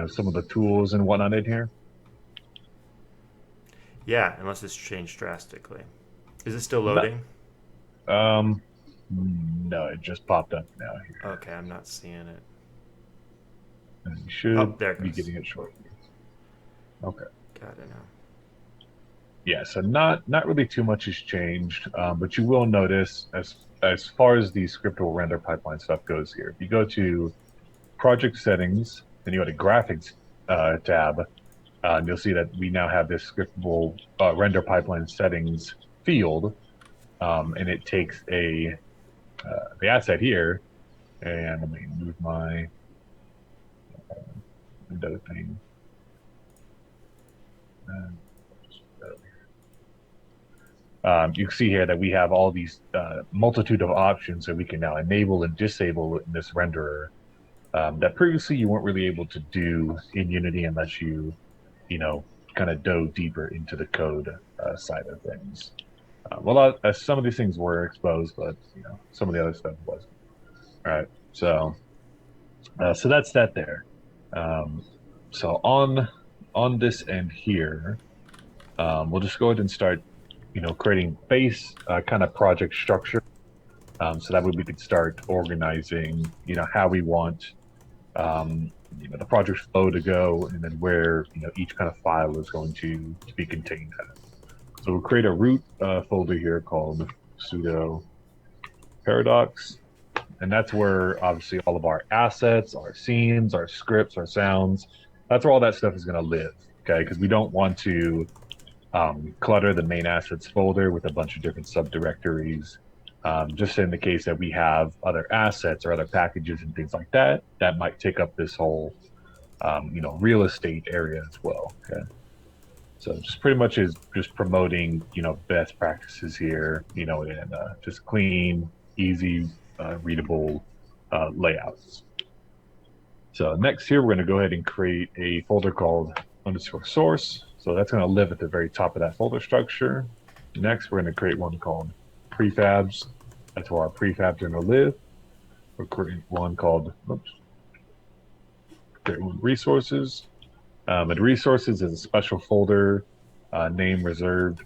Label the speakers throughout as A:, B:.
A: some of the tools and whatnot in here?
B: Yeah, unless it's changed drastically. Is it still
A: No.
B: loading?
A: Um, no, it just popped up now here.
B: Okay, I'm not seeing it.
A: And you
B: Oh,
A: should
B: there it
A: be
B: goes.
A: getting it shortly. Okay.
B: Got it now.
A: Yeah, so not really too much has changed, but you will notice as far as the scriptable render pipeline stuff goes here. If you go to project settings, then you go to graphics tab, and you'll see that we now have this scriptable render pipeline settings field, and it takes the asset here, and let me move my window thing. Uh, you can see here that we have all these multitude of options that we can now enable and disable in this renderer that previously you weren't really able to do in Unity unless you know, kind of dove deeper into the code side of things. Some of these things were exposed, but some of the other stuff wasn't. All right, so that's that there. Um, so on this end here, we'll just go ahead and start, creating base kind of project structure. So that way we could start organizing, how we want, the project flow to go, and then where, each kind of file is going to be contained at. So we'll create a root folder here called Pseudo Paradox, and that's where obviously all of our assets, our scenes, our scripts, our sounds, that's where all that stuff is going to live. Okay, because we don't want to clutter the main assets folder with a bunch of different subdirectories. Just in the case that we have other assets or other packages and things like that, that might take up this whole, real estate area as well. Okay. So just pretty much is just promoting, best practices here, and just clean, easy, readable layouts. So next here, we're going to go ahead and create a folder called underscore source. So that's going to live at the very top of that folder structure. Next, we're going to create one called prefabs. That's where our prefabs are going to live. We'll create one called create one resources. And resources is a special folder name reserved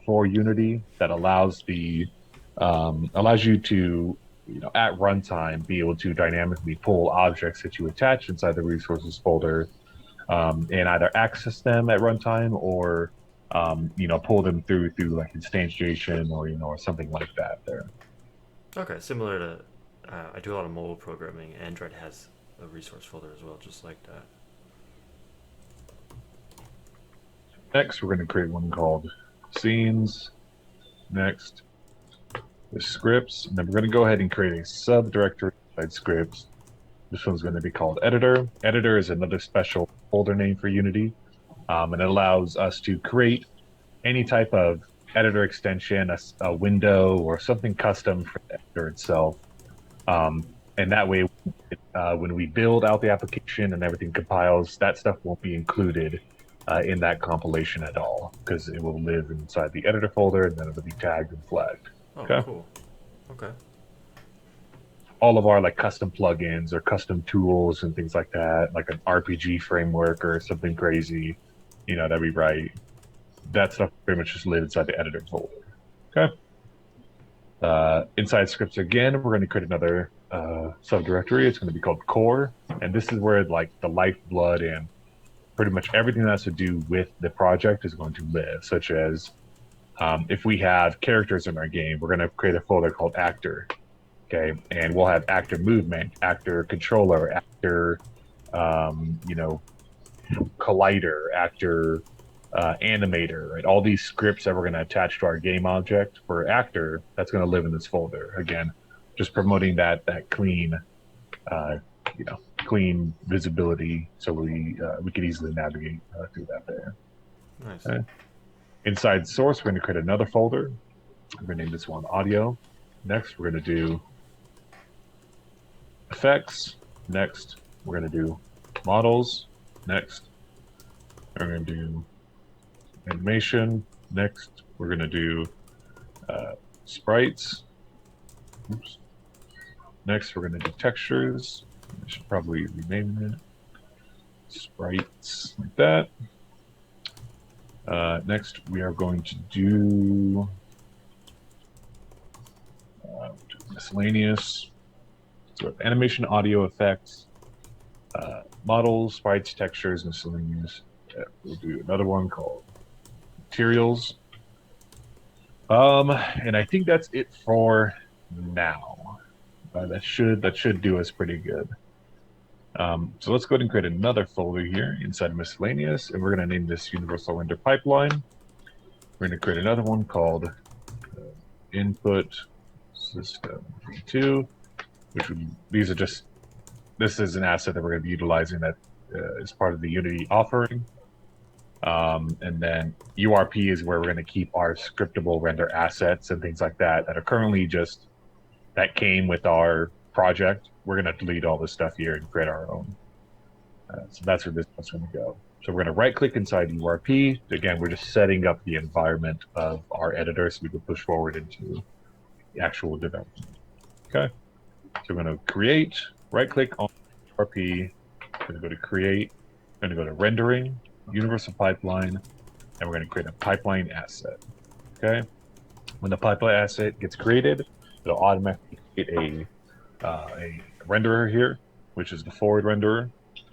A: for Unity that allows you to at runtime be able to dynamically pull objects that you attach inside the resources folder and either access them at runtime or pull them through like instantiation or or something like that there.
B: Okay, similar to I do a lot of mobile programming. Android has a resource folder as well, just like that.
A: Next, we're going to create one called scenes. Next, the scripts, and then we're going to go ahead and create a subdirectory inside scripts. This one's going to be called editor. Editor is another special folder name for Unity, and it allows us to create any type of editor extension, a window, or something custom for the editor itself. And that way, when we build out the application and everything compiles, that stuff won't be included in that compilation at all because it will live inside the editor folder and then it'll be tagged and flagged.
B: Oh,
A: Okay.
B: cool. Okay.
A: All of our like custom plugins or custom tools and things like that, like an RPG framework or something crazy, that we write, that stuff pretty much just lives inside the editor folder. Okay. Inside scripts again, we're going to create another subdirectory. It's going to be called core, and this is where like the lifeblood and pretty much everything that has to do with the project is going to live, such as if we have characters in our game, we're going to create a folder called actor. Okay. And we'll have actor movement, actor controller, actor, you know, collider, actor, animator, right? All these scripts that we're going to attach to our game object for actor, that's going to live in this folder. Again, just promoting that clean, uh, clean visibility, so we can easily navigate through that there.
B: Nice.
A: Okay. Inside source, we're going to create another folder. We're going to name this one audio. Next, we're going to do effects. Next, we're going to do models. Next, we're going to do animation. Next, we're going to do sprites. Oops. Next, we're going to do textures. I should probably rename it. sprites like that. Next, we are going to do miscellaneous. So animation, audio effects, models, sprites, textures, miscellaneous. We'll do another one called materials. And I think that's it for now. That should do us pretty good. So let's go ahead and create another folder here inside miscellaneous, and we're going to name this universal render pipeline. We're going to create another one called input system v2, these are just, this is an asset that we're going to be utilizing that is part of the Unity offering. And then URP is where we're going to keep our scriptable render assets and things like that are currently just, that came with our project. We're going to delete all this stuff here and create our own. So that's where this one's going to go. So we're going to right click inside URP. Again, we're just setting up the environment of our editor so we can push forward into the actual development. Okay. So we're going to create, right click on URP. We're going to go to create. We're going to go to rendering, universal pipeline, and we're going to create a pipeline asset. Okay. When the pipeline asset gets created, it'll automatically create a renderer here, which is the forward renderer.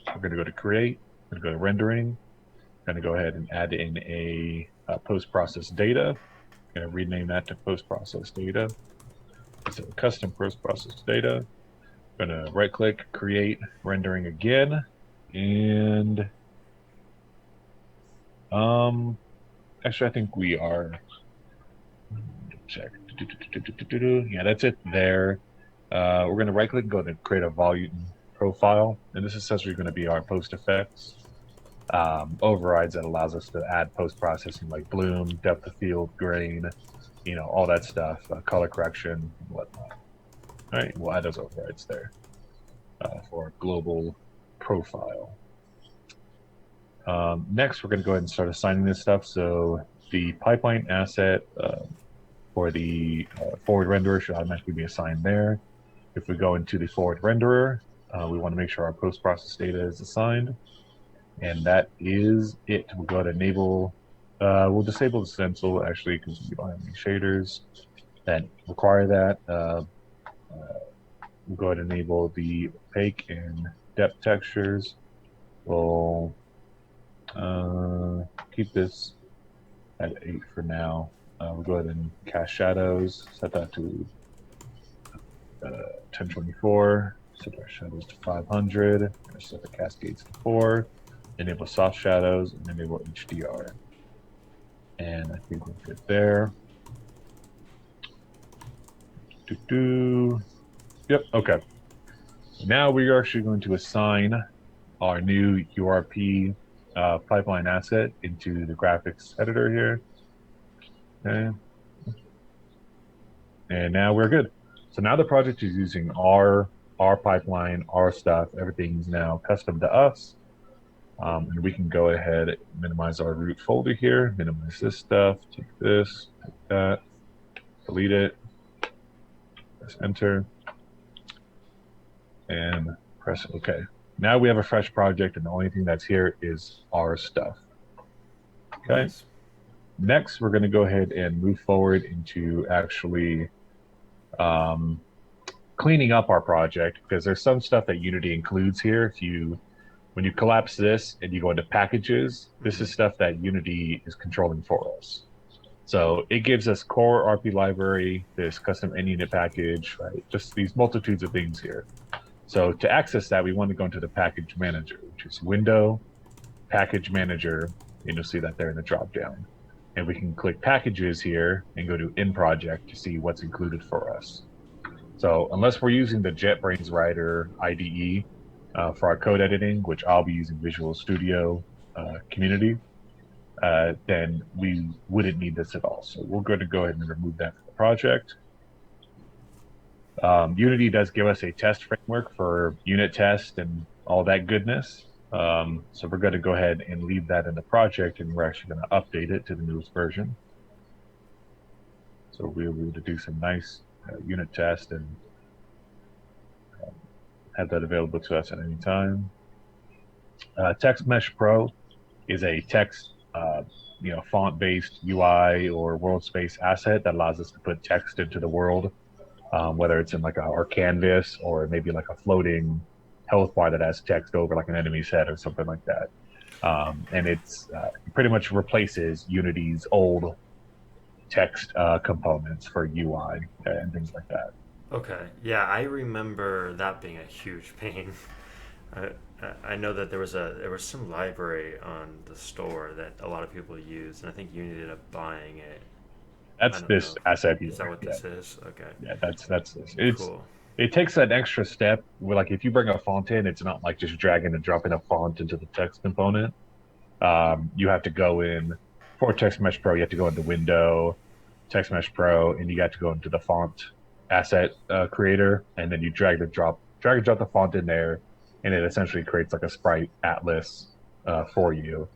A: We're going to go to create. We're going to go to rendering. We're going to go ahead and add in a post-process data. I'm going to rename that to post-process data. So custom post-process data. I'm going to right-click, create, rendering again, and actually I think we are. Check. Yeah, that's it there. We're going to right-click and go to create a volume profile, and this is essentially going to be our post effects overrides that allows us to add post-processing like bloom, depth of field, grain, all that stuff, color correction, and whatnot. All right, we'll add those overrides there for our global profile. Next, we're going to go ahead and start assigning this stuff. So the pipeline asset for the forward renderer should automatically be assigned there. If we go into the forward renderer, we want to make sure our post-process data is assigned. And that is it. We'll go ahead and enable, we'll disable the stencil actually because we don't have any shaders that require that. We'll go ahead and enable the opaque and depth textures. We'll keep this at 8 for now. We'll go ahead and cast shadows, set that to 1024, set our shadows to 500, set the cascades to 4, enable soft shadows, and enable HDR. And I think we're good there. Yep, okay. Now we are actually going to assign our new URP pipeline asset into the graphics editor here. Okay. And now we're good. So now the project is using our pipeline, our stuff. Everything's now custom to us. And we can go ahead and minimize our root folder here, minimize this stuff, take this, take that, delete it, press enter, and press OK. Now we have a fresh project, and the only thing that's here is our stuff. Okay. Nice. Next, we're going to go ahead and move forward into actually cleaning up our project, because there's some stuff that Unity includes here. When you collapse this and you go into packages, this is stuff that Unity is controlling for us. So it gives us core RP library, this custom NUnit package, right? Just these multitudes of things here. So to access that, we want to go into the package manager, which is Window, Package Manager, and you'll see that there in the drop down. And we can click packages here and go to in project to see what's included for us. So unless we're using the JetBrains Writer IDE for our code editing, which I'll be using Visual Studio Community, then we wouldn't need this at all. So we're going to go ahead and remove that from the project. Unity does give us a test framework for unit test and all that goodness. So we're going to go ahead and leave that in the project, and we're actually going to update it to the newest version. So we'll be able to do some nice unit test and have that available to us at any time. Text Mesh Pro is a text, font-based UI or world space asset that allows us to put text into the world, whether it's in like our canvas or maybe like a floating health bar that has text over like an enemy's head or something like that. And it's pretty much replaces Unity's old text components for UI and things like that.
B: Okay. Yeah, I remember that being a huge pain. I, I know that there was some library on the store that a lot of people use, and I think you ended up buying it. I
A: That's
B: don't
A: this
B: know.
A: asset
B: Is that
A: here.
B: what
A: Yeah,
B: this is? Okay.
A: yeah, that's this.
B: Cool.
A: It takes an extra step where like if you bring a font in, it's not like just dragging and dropping a font into the text component. You have to go in for Text Mesh Pro. You have to go into Window, Text Mesh Pro, and you got to go into the font asset creator, and then you drag and drop the font in there, and it essentially creates like a sprite atlas for you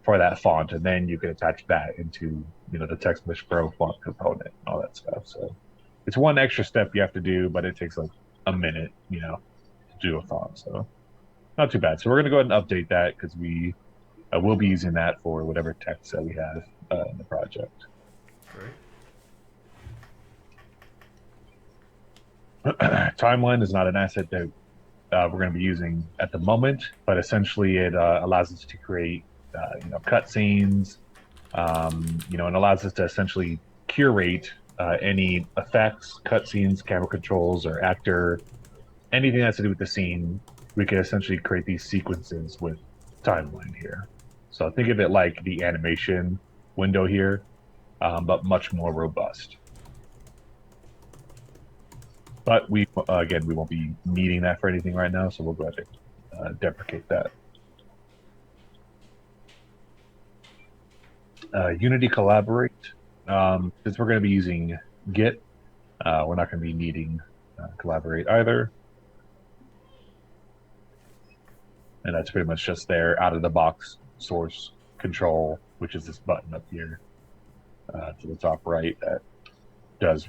A: for that font, and then you can attach that into the Text Mesh Pro font component and all that stuff. So it's one extra step you have to do, but it takes like a minute, to do a font. So not too bad. So we're gonna go ahead and update that because we'll be using that for whatever text that we have in the project.
B: Great.
A: Timeline is not an asset that we're going to be using at the moment, but essentially it allows us to create, cutscenes, and allows us to essentially curate any effects, cutscenes, camera controls, or actor, anything that's to do with the scene. We can essentially create these sequences with timeline here. So think of it like the animation window here, but much more robust. But we won't be needing that for anything right now, so we'll go ahead and deprecate that. Unity Collaborate. Since we're going to be using Git, we're not going to be needing Collaborate either. And that's pretty much just their out of the box source control, which is this button up here to the top right that does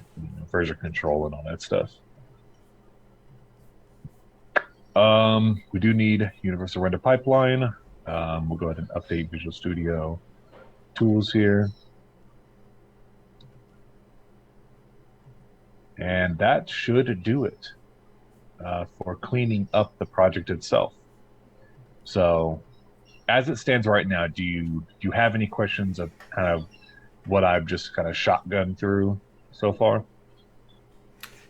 A: version control and all that stuff. We do need Universal Render Pipeline. We'll go ahead and update Visual Studio tools here. And that should do it for cleaning up the project itself. So as it stands right now, do you have any questions of kind of what I've just kind of shotgun through so far?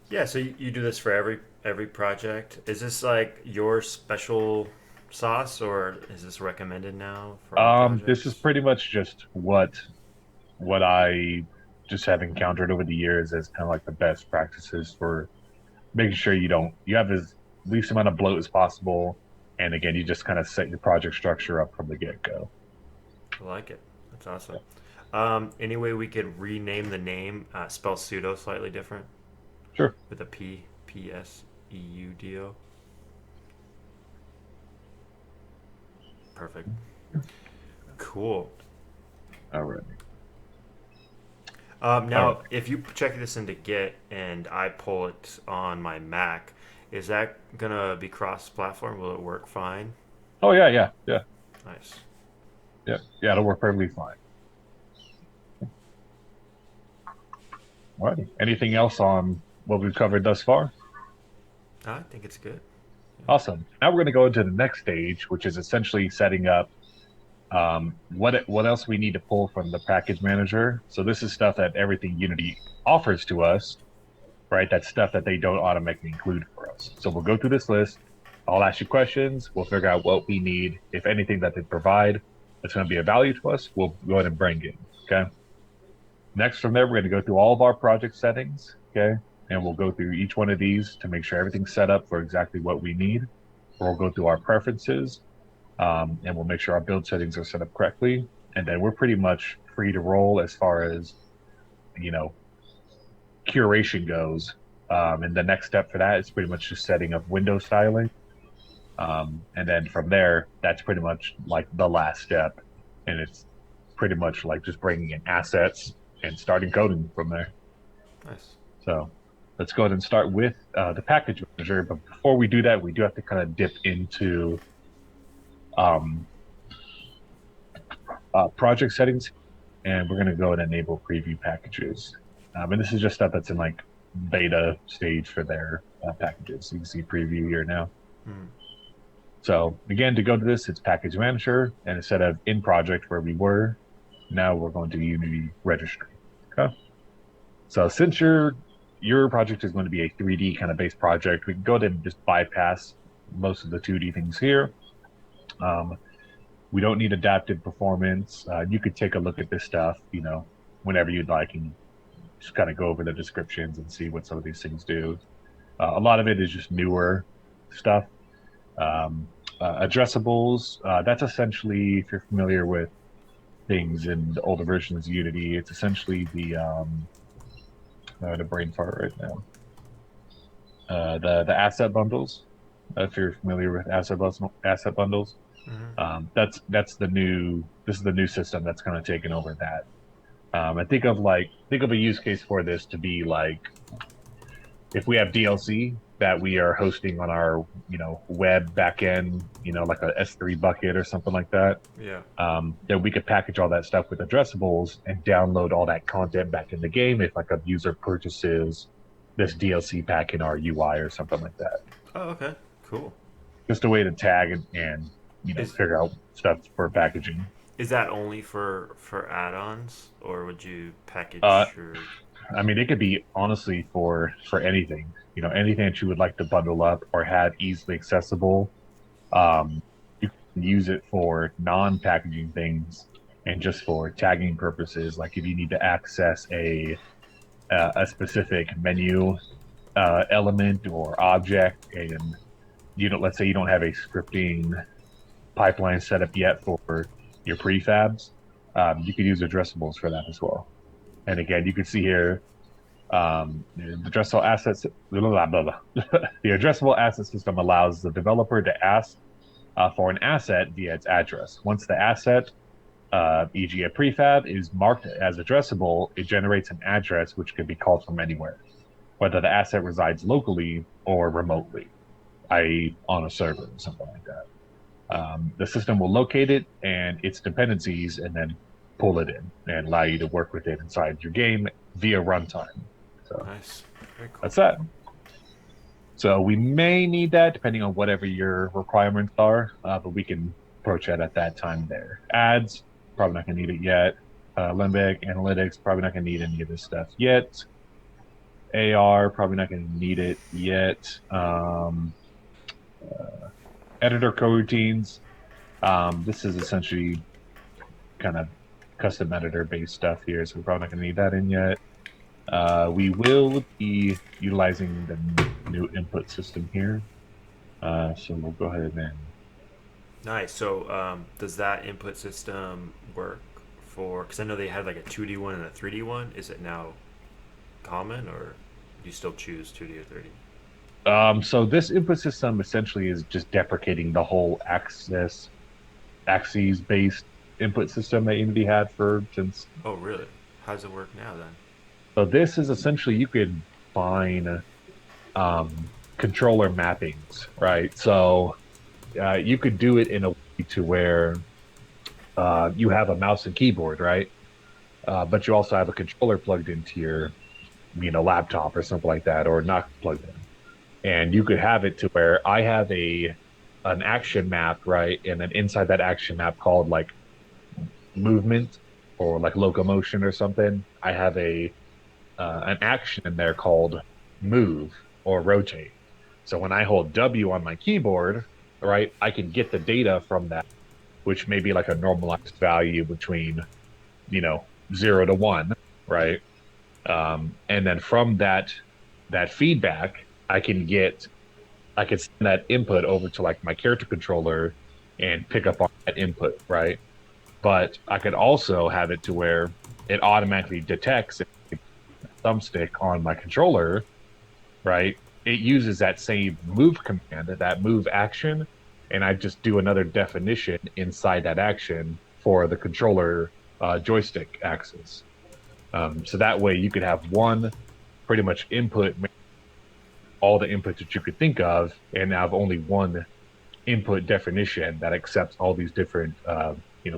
B: Yeah, so you do this for every project. Is this like your special sauce, or is this recommended now for all
A: This is
B: projects?
A: pretty much just what I just have encountered over the years as kind of like the best practices for making sure you have as least amount of bloat as possible. And again, you just kind of set your project structure up from the get go.
B: I like it. That's
A: Yeah,
B: awesome. Any way we could rename the name, spell pseudo slightly different
A: sure.
B: with a Pseudo. Perfect. Cool.
A: All right. All right.
B: Now, if you check this into Git and I pull it on my Mac, is that gonna be cross-platform? Will it work fine?
A: Oh yeah, yeah, yeah,
B: Nice.
A: yeah, yeah. It'll work perfectly fine. All right. Anything else on what we've covered thus far?
B: I think it's good. Yeah.
A: Awesome. Now we're going to go into the next stage, which is essentially setting up what else we need to pull from the package manager. So this is stuff that everything Unity offers to us, right? That's stuff that they don't automatically include for us. So we'll go through this list. I'll ask you questions. We'll figure out what we need. If anything that they provide that's going to be of value to us, we'll go ahead and bring it. Okay. Next, from there, we're going to go through all of our project settings. Okay. And we'll go through each one of these to make sure everything's set up for exactly what we need. We'll go through our preferences, and we'll make sure our build settings are set up correctly. And then we're pretty much free to roll as far as, you know, curation goes. And the next step for that is pretty much just setting up window styling. And then from there, that's pretty much like the last step. And it's pretty much like just bringing in assets and starting coding from there.
B: Nice.
A: So let's go ahead and start with the package manager. But before we do that, we do have to kind of dip into um, project settings, and we're going to go and enable preview packages. And this is just stuff that's in like beta stage for their packages. So you can see preview here now.
B: Hmm.
A: So again, to go to this, it's package manager, and instead of in project where we were, now we're going to Unity registry. Okay. So since your project is going to be a 3D kind of based project, we can go ahead and just bypass most of the 2D things here. Um, we don't need adaptive performance. You could take a look at this stuff, whenever you'd like, and just kind of go over the descriptions and see what some of these things do. A lot of it is just newer stuff. Addressables, that's essentially, if you're familiar with things in the older versions of Unity, it's essentially the brain fart right now. The asset bundles. If you're familiar with asset bundles,
B: Hmm.
A: that's the new. This is the new system that's kind of taken over that. I think of a use case for this to be like if we have DLC that we are hosting on our web backend, like a S3 bucket or something like that.
B: Yeah.
A: Then we could package all that stuff with addressables and download all that content back in the game if like a user purchases this DLC pack in our UI or something like that.
B: Oh, okay. Cool.
A: Just a way to tag and
B: Is
A: figure out stuff for packaging.
B: is that only for add-ons, or would you
A: Uh,
B: package your?
A: I mean, it could be honestly for anything. Anything that you would like to bundle up or have easily accessible. You can use it for non-packaging things and just for tagging purposes. Like if you need to access a specific menu element or object, and let's say you don't have a scripting pipeline set up yet for your prefabs, you could use addressables for that as well. And again, you can see here the addressable assets. Blah, blah, blah, blah. The addressable asset system allows the developer to ask for an asset via its address. Once the asset, e.g., a prefab, is marked as addressable, it generates an address which can be called from anywhere, whether the asset resides locally or remotely, i.e., on a server or something like that. The system will locate it and its dependencies and then pull it in and allow you to work with it inside your game via runtime. So
B: Nice. Very cool.
A: that's that. So we may need that depending on whatever your requirements are, but we can approach that at that time there. Ads, probably not going to need it yet. Limbic, analytics, probably not going to need any of this stuff yet. AR, probably not going to need it yet. Editor coroutines. This is essentially kind of custom editor based stuff here, so we're probably not going to need that in yet. We will be utilizing the new input system here. So we'll go ahead and
B: Nice. So, does that input system work for? Because I know they had like a 2D one and a 3D one. Is it now common, or do you still choose 2D or 3D?
A: so this input system essentially is just deprecating the whole axes based input system that Unity had for since.
B: Oh, really? How does it work now then?
A: So this is essentially you could find controller mappings, right? So you could do it in a way to where you have a mouse and keyboard, right? But you also have a controller plugged into your, laptop or something like that, or not plugged in. And you could have it to where I have an action map, right? And then inside that action map called like movement or like locomotion or something, I have an action in there called move or rotate. So when I hold W on my keyboard, right, I can get the data from that, which may be like a normalized value between, you know, 0 to 1, right? And then from that feedback, I can send that input over to like my character controller and pick up on that input, right? But I could also have it to where it automatically detects a thumbstick on my controller, right? It uses that same move command, that move action, and I just do another definition inside that action for the controller joystick axis. So that way you could have one pretty much input all the inputs that you could think of and have only one input definition that accepts all these different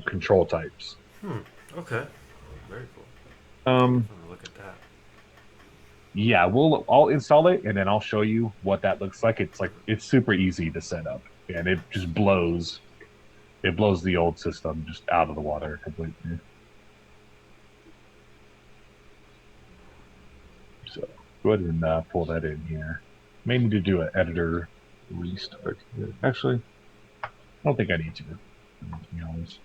A: control types.
B: Hmm. Okay. Very cool.
A: Um,
B: Definitely look at that.
A: yeah, I'll install it and then I'll show you what that looks like. It's super easy to set up and it blows the old system just out of the water completely. So go ahead and pull that in here. May need to do an editor restart here. Actually, I don't think I need to be honest.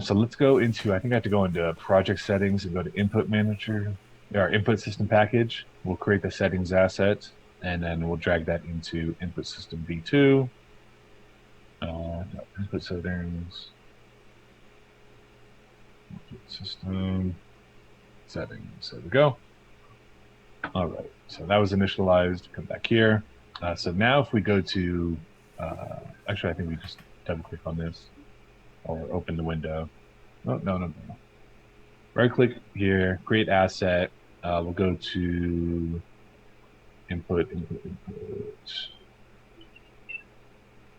A: So let's go into, I think I have to go into project settings and go to input manager, our input system package. We'll create the settings asset and then we'll drag that into input system v2. Input settings, input system settings. There we go. All right. So that was initialized. Come back here. So now if we go to, actually, I think we just double click on this or open the window. Oh, no. Right click here, create asset. We'll go to input.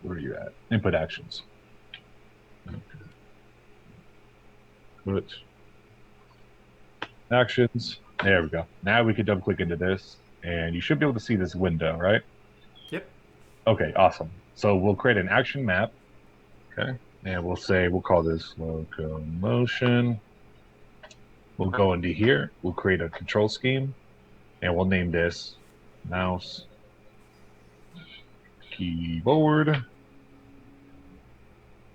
A: Where are you at? Input actions. Input actions. There we go. Now we can double click into this and you should be able to see this window, right?
B: Yep.
A: Okay, awesome. So we'll create an action map. Okay. And we'll call this locomotion. We'll go into here. We'll create a control scheme and we'll name this mouse keyboard.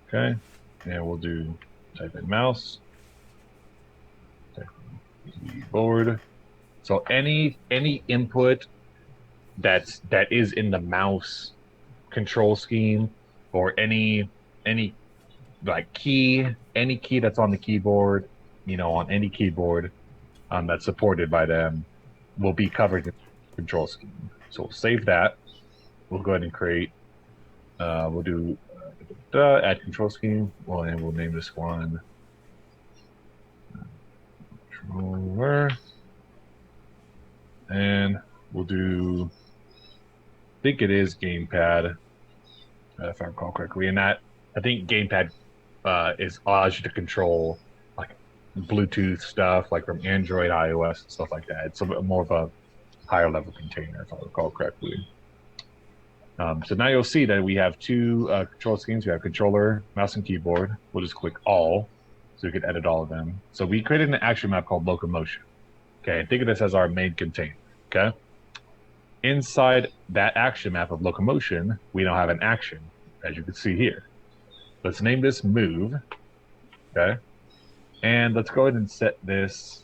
A: Okay. And we'll type in mouse, type in keyboard. So any input that is in the mouse control scheme or any like any key that's on the keyboard, on any keyboard that's supported by them will be covered in the control scheme. So we'll save that. We'll go ahead and create, we'll do add control scheme. Well, and we'll name this one controller. And we'll do, I think it is gamepad, if I recall correctly. And that, I think gamepad allows you to control like Bluetooth stuff, like from Android, iOS, and stuff like that. It's more of a higher level container, if I recall correctly. So now you'll see that we have two control schemes. We have controller, mouse, and keyboard. We'll just click all, so we can edit all of them. So we created an action map called locomotion. Okay, and think of this as our main container. Okay. Inside that action map of locomotion, we now have an action, as you can see here. Let's name this move. Okay. And let's go ahead and set this.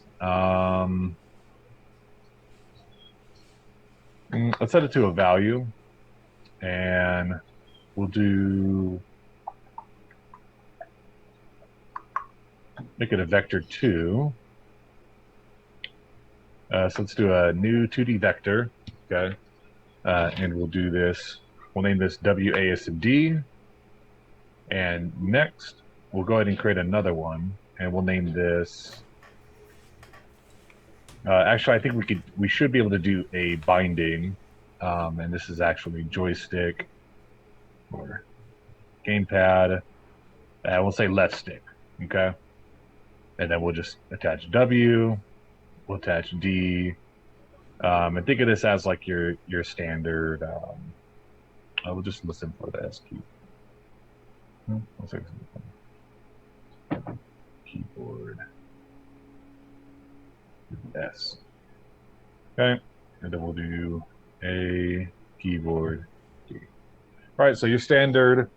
A: Let's set it to a value. And we'll make it a vector 2. So let's do a new 2D vector. Okay. And we'll do this. We'll name this WASD. And next, we'll go ahead and create another one. And we'll name this. Actually, I think we should be able to do a binding. And this is actually joystick or gamepad. We'll say left stick. Okay. And then we'll just attach W. We'll attach D. And think of this as like your standard. We'll just listen for the S key. Keyboard S. Okay, and then we'll do A keyboard D. All right, so your standard,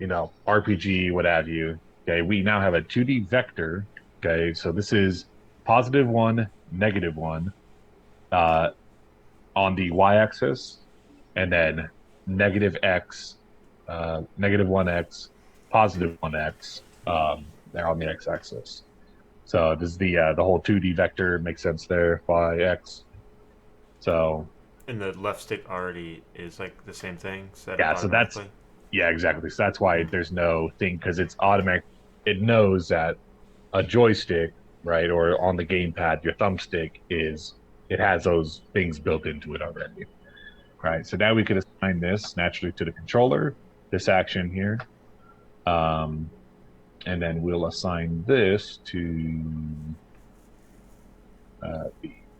A: RPG, what have you. Okay, we now have a 2D vector. Okay, so this is +1, -1 on the y-axis, and then -x, -1x, +1x there on the x-axis. So this is the whole 2D vector makes sense there by x. So
B: And the left stick already is like the same thing set
A: yeah,
B: up
A: so that's
B: automatically.
A: yeah, exactly. So that's why there's no thing because it's automatic. It knows that a joystick, right, or on the gamepad, your thumbstick it has those things built into it already. All right? So now we could assign this naturally to the controller, this action here. Um, and then we'll assign this to the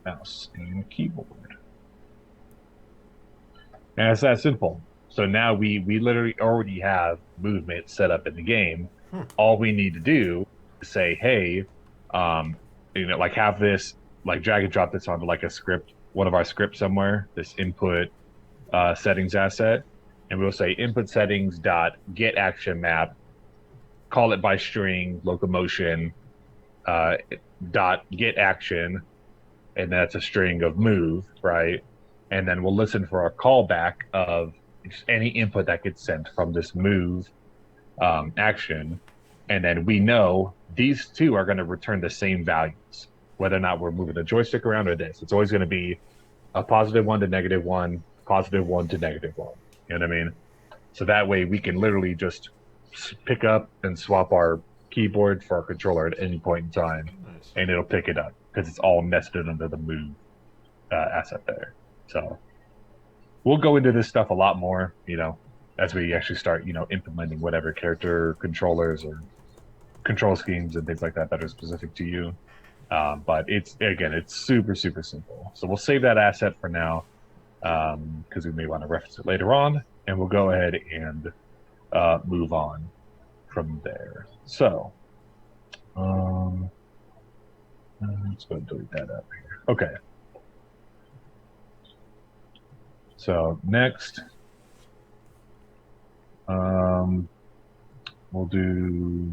A: mouse and keyboard. And it's that simple. So now we literally already have movement set up in the game.
B: Hmm.
A: All we need to do is say, hey, um, like have this, like drag and drop this onto like a script, one of our scripts somewhere, this input settings asset, and we'll say input settings dot get action map, call it by string locomotion uh, dot get action, and that's a string of move, right? And then we'll listen for a callback of any input that gets sent from this move action. And then we know these two are going to return the same values, whether or not we're moving the joystick around or this. It's always going to be a +1 to -1, +1 to -1. You know what I mean? So that way we can literally just pick up and swap our keyboard for our controller at any point in time,
B: Nice.
A: and it'll pick it up because it's all nested under the move asset there. So we'll go into this stuff a lot more, as we actually start, implementing whatever character controllers or control schemes and things like that are specific to you. But it's super, super simple. So we'll save that asset for now because we may want to reference it later on, and we'll go ahead and move on from there. So let's go and delete that up here. Okay. So next, we'll do.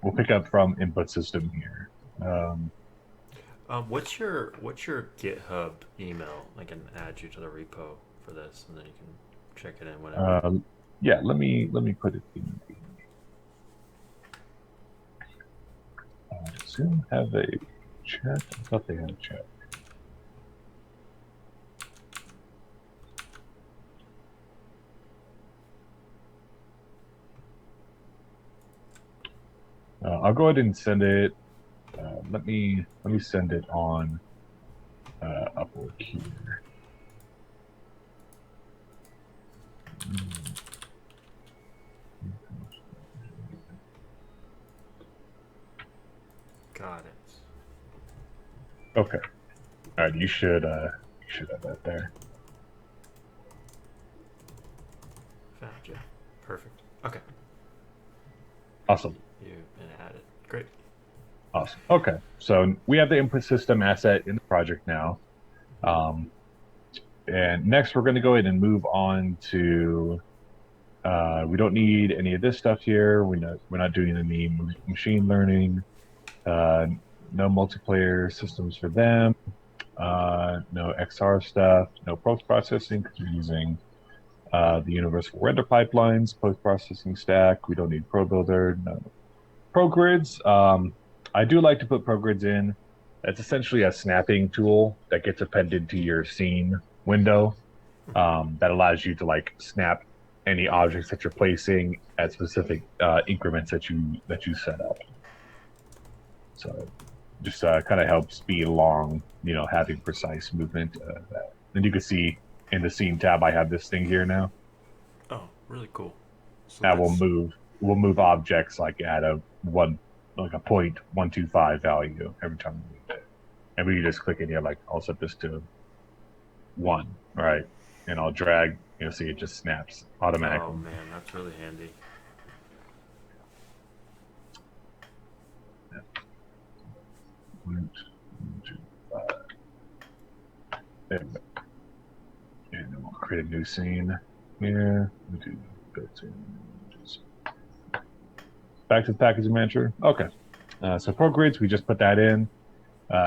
A: We'll pick up from input system here.
B: What's your GitHub email? I can add you to the repo for this, and then you can check it in whenever.
A: Yeah, let me put it in. Zoom have a chat? I thought they had a chat. I'll go ahead and send it. Let me send it on Upwork here.
B: Got it.
A: Okay. All right. You should have that there.
B: Found you. Perfect. Okay.
A: Awesome.
B: You've been added. Great.
A: Awesome. Okay. So we have the input system asset in the project now. And next we're going to go ahead and move on to, we don't need any of this stuff here. We're not doing any machine learning, no multiplayer systems for them, no XR stuff, no post-processing because we're using the universal render pipelines, post-processing stack. We don't need ProBuilder, no ProGrids. I do like to put ProGrids in. It's essentially a snapping tool that gets appended to your scene window that allows you to like snap any objects that you're placing at specific increments that you set up. So just kind of helps speed along, having precise movement. And you can see in the scene tab, I have this thing here now.
B: Oh, really cool. So
A: That will move objects like at a 0.125 value every time we move it. And we can just click in here, like I'll set this to 1, right? And I'll drag, see it just snaps automatically.
B: Oh man, that's really handy.
A: There we go. And then we'll create a new scene here. We'll do built-in images. Back to the packaging manager. Okay. So ProGrids, we just put that in.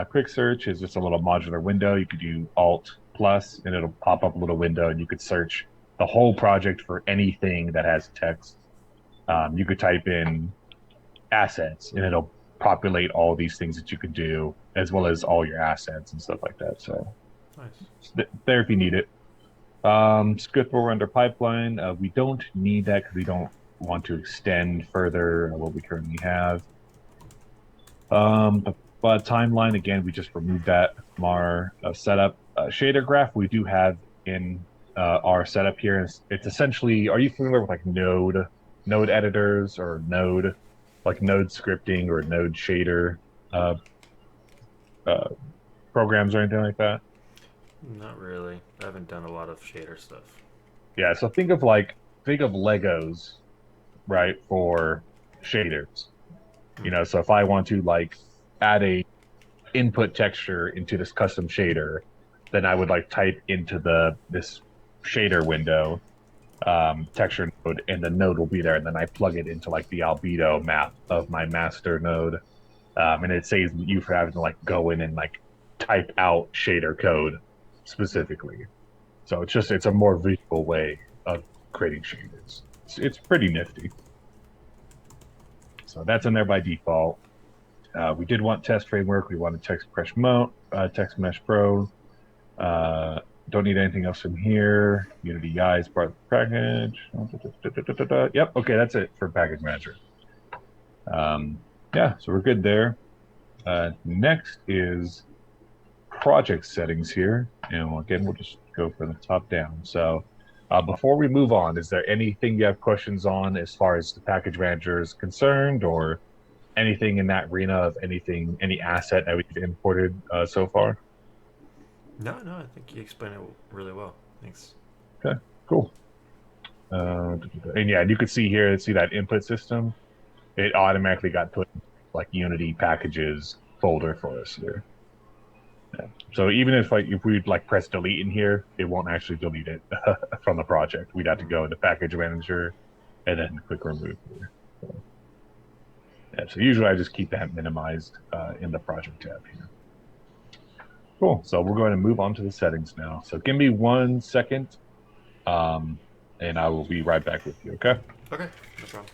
A: Quick search is just a little modular window. You could do Alt plus, and it'll pop up a little window, and you could search the whole project for anything that has text. You could type in assets, and it'll populate all these things that you could do, as well as all your assets and stuff like that. So
B: nice.
A: There if you need it. Scriptable render pipeline. We don't need that because we don't want to extend further what we currently have. But timeline, again, we just removed that from our setup. Shader graph we do have in our setup here. It's essentially, are you familiar with like node editors or node scripting or node shader uh, uh, programs or anything like that?
B: Not really. I haven't done a lot of shader stuff.
A: Yeah, so think of Legos, right, for shaders.
B: Hmm.
A: So if I want to like add a input texture into this custom shader, then I would like type into the this shader window texture node, and the node will be there, and then I plug it into like the albedo map of my master node, and it saves you for having to like go in and like type out shader code specifically. So it's a more visual way of creating shaders. It's pretty nifty. So that's in there by default. We did want test framework. We wanted Text Mesh Pro. Uh, don't need anything else from here. Unity UI is part of the package. Yep. Okay, that's it for package manager. Um, yeah, so we're good there. Next is project settings here, and again, we'll just go from the top down. So, before we move on, is there anything you have questions on as far as the package manager is concerned, or anything in that arena of any asset that we've imported so far?
B: No, no, I think you explained it really well. Thanks.
A: Okay, cool. And yeah, you could see here, see that input system. It automatically got put in, like Unity packages folder for us here. Yeah. So even if we'd like press delete in here, it won't actually delete it from the project. We'd have to
B: Mm.
A: go into package manager and then click remove here. So, yeah, so usually I just keep that minimized in the project tab here. Cool. So we're going to move on to the settings now. So give me 1 second, um, and I will be right back with you. Okay.
B: Okay, no problem.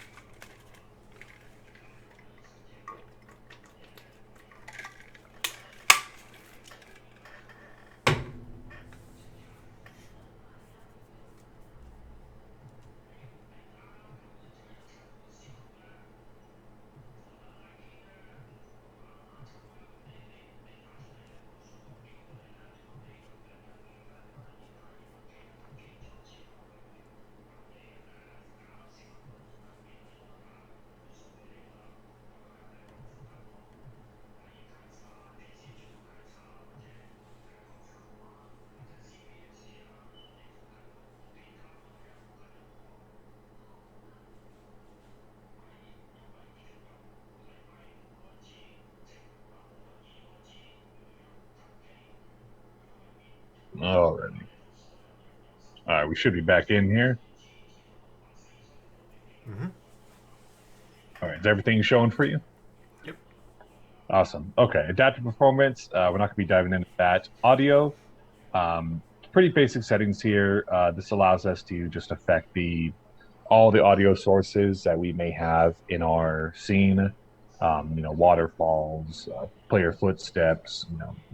A: Alrighty. All right. We should be back in here.
B: Mm-hmm.
A: All right. Is everything showing for you?
B: Yep.
A: Awesome. Okay. Adaptive performance. We're not going to be diving into that. Audio. Pretty basic settings here. This allows us to just affect the all the audio sources that we may have in our scene. Waterfalls, player footsteps,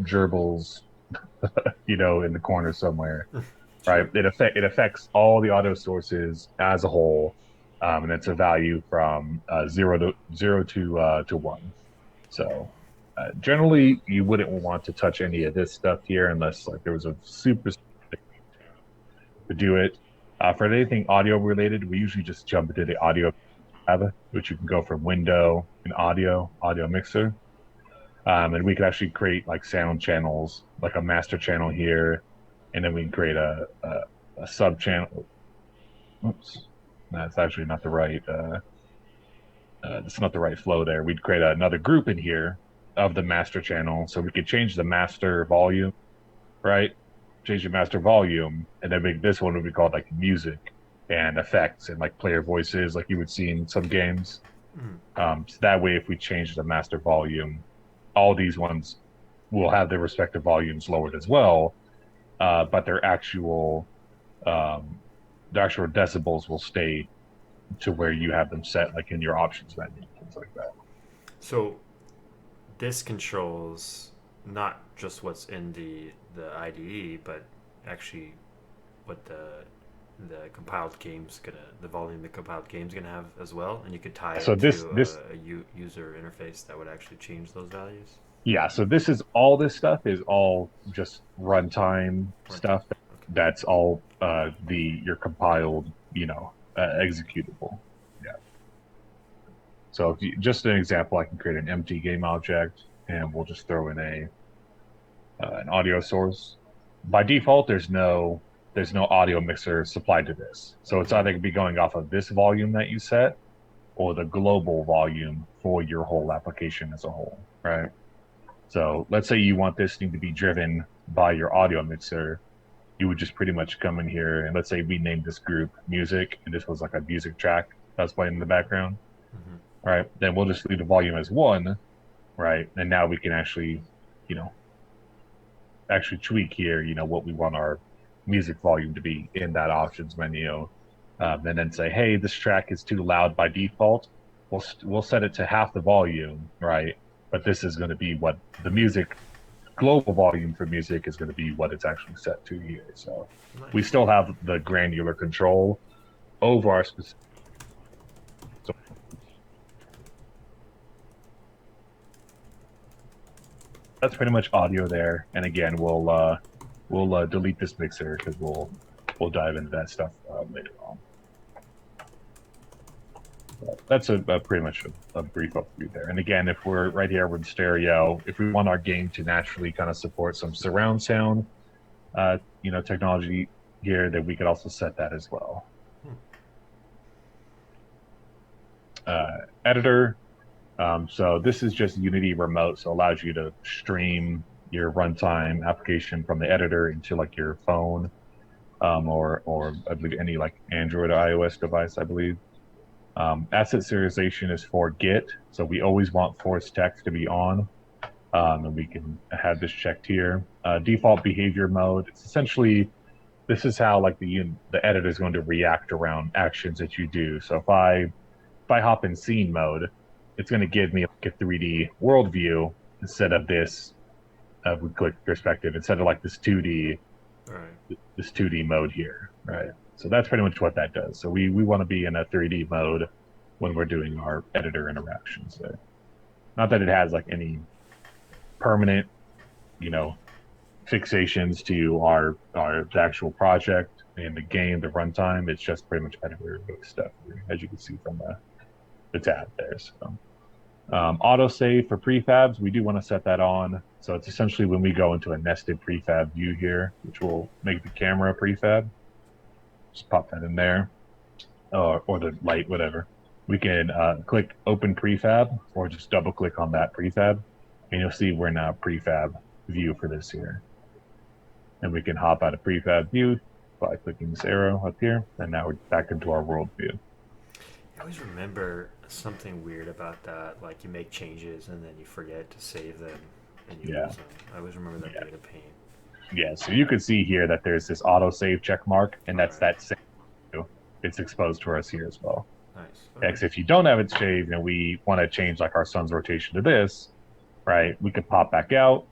A: gerbils, in the corner somewhere, right?
B: Sure.
A: It affects all the audio sources as a whole, and it's a value from zero to one. So generally, you wouldn't want to touch any of this stuff here unless like there was a super to do it. For anything audio related, we usually just jump into the audio tab, which you can go from window and audio mixer. And we could actually create like sound channels, like a master channel here, and then we can create a sub channel. Oops, that's actually not the right. That's not the right flow there. We'd create another group in here of the master channel, so we could change the master volume, right? Change the master volume, and then make this one would be called like music and effects and like player voices, like you would see in some games.
B: Mm.
A: So that way, if we change the master volume, all these ones will have their respective volumes lowered as well, but um, their actual decibels will stay to where you have them set, like in your options menu, things like that.
B: So this controls not just what's in the IDE, but actually what the volume the compiled game's gonna have as well, and you could tie
A: So
B: it
A: this
B: to
A: this
B: a user interface that would actually change those values.
A: Yeah, so this stuff is all just runtime
B: Runtime.
A: stuff.
B: Okay.
A: That's all the your compiled, executable. Yeah. So if you, just an example, I can create an empty game object and we'll just throw in a an audio source. By default, there's no audio mixer supplied to this. So it's either
B: Mm.
A: gonna be going off of this volume that you set or the global volume for your whole application as a whole, right? So let's say you want this thing to be driven by your audio mixer. You would just pretty much come in here and let's say we named this group music and this was like a music track that's playing in the background.
B: Hmm.
A: All right. Then we'll just leave the volume as one, right? And now we can actually, you know, actually tweak here, what we want our music volume to be in that options menu. And then say, hey, this track is too loud by default. We'll set it to half the volume, right? But this is going to be what the music global volume for music is going to be what it's actually set to here. So we
B: Nice.
A: still have the granular control over our specific. So that's pretty much audio there. And again, we'll delete this mixer because we'll dive into that stuff later on. But that's a pretty much a brief overview there. And again, if we're right here with stereo, if we want our game to naturally kind of support some surround sound, technology here, then we could also set that as well.
B: Hmm.
A: Editor. So this is just Unity Remote, so it allows you to stream your runtime application from the editor into like your phone, or I believe any like Android or iOS device, I believe. Asset serialization is for Git, so we always want force text to be on, and we can have this checked here. Default behavior mode. It's essentially this is how like the editor is going to react around actions that you do. So if I hop in scene mode, it's going to give me like a 3D world view instead of this we click perspective instead of like
B: All right.
A: this 2D mode here, right? So that's pretty much what that does. So we want to be in a 3D mode when we're doing our editor interactions there. Not that it has like any permanent, you know, fixations to our the actual project and the game, the runtime. It's just pretty much editor stuff here, as you can see from the tab there. So autosave for prefabs, we do want to set that on. So it's essentially when we go into a nested prefab view here, which will make the camera prefab. Just pop that in there, or the light, whatever. We can click open prefab or just double click on that prefab, and you'll see we're in a prefab view for this here. And we can hop out of prefab view by clicking this arrow up here, and now we're back into our world view.
B: I always remember something weird about that. Like you make changes and then you forget to save them and you
A: Yeah,
B: lose them. I always remember that
A: yeah.
B: being a pain.
A: Yeah, so you can see here that there's this auto save check mark, and
B: All
A: that's
B: right.
A: that save. It's exposed to us here as well.
B: Nice. Okay.
A: X, if you don't have it shaved and we want to change like our sun's rotation to this, right? We could pop back out,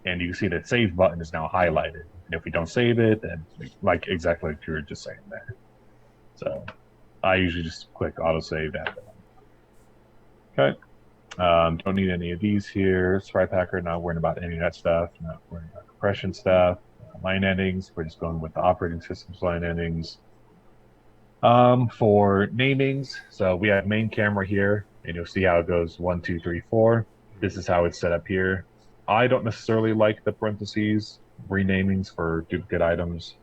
A: and you can see that save button is now highlighted. And if we don't save it, then like exactly like you were just saying there. So I usually just click auto save after that. Okay. Don't need any of these here. Stripe Hacker, not worrying about any of that stuff. Not worrying about compression stuff. Line endings, we're just going with the operating system's line endings. For namings, so we have main camera here, and you'll see how it goes 1, 2, 3, 4. This is how it's set up here. I don't necessarily like the parentheses renamings for duplicate items.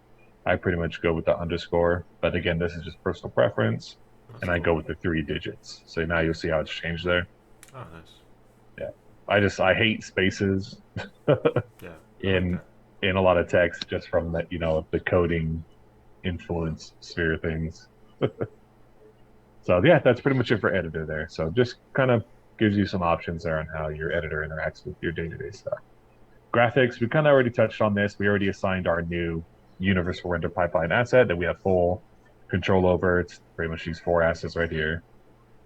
A: I pretty much go with the underscore, but again, this is just personal preference,
B: That's
A: and I
B: cool.
A: go with the 3 digits. So now you'll see how it's changed there.
B: Oh, nice.
A: Yeah, I hate spaces
B: Yeah, I like
A: in
B: that.
A: in a lot of text just from that the coding influence sphere things. So yeah, that's pretty much it for editor there. So just kind of gives you some options there on how your editor interacts with your day-to-day stuff. Graphics, we kind of already touched on this. We already assigned our new universal render pipeline asset that we have full control over. It's pretty much these 4 assets right here.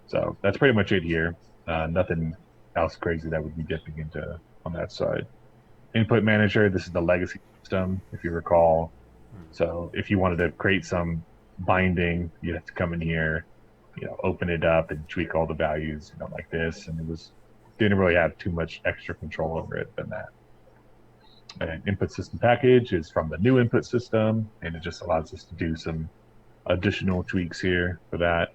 A: So that's pretty much it here. Nothing else crazy that would be dipping into on that side. Input manager, this is the legacy system, if you recall.
B: Hmm.
A: So if you wanted to create some binding, you have to come in here, open it up and tweak all the values, like this. And it was didn't really have too much extra control over it than that. And input system package is from the new input system, and it just allows us to do some additional tweaks here for that.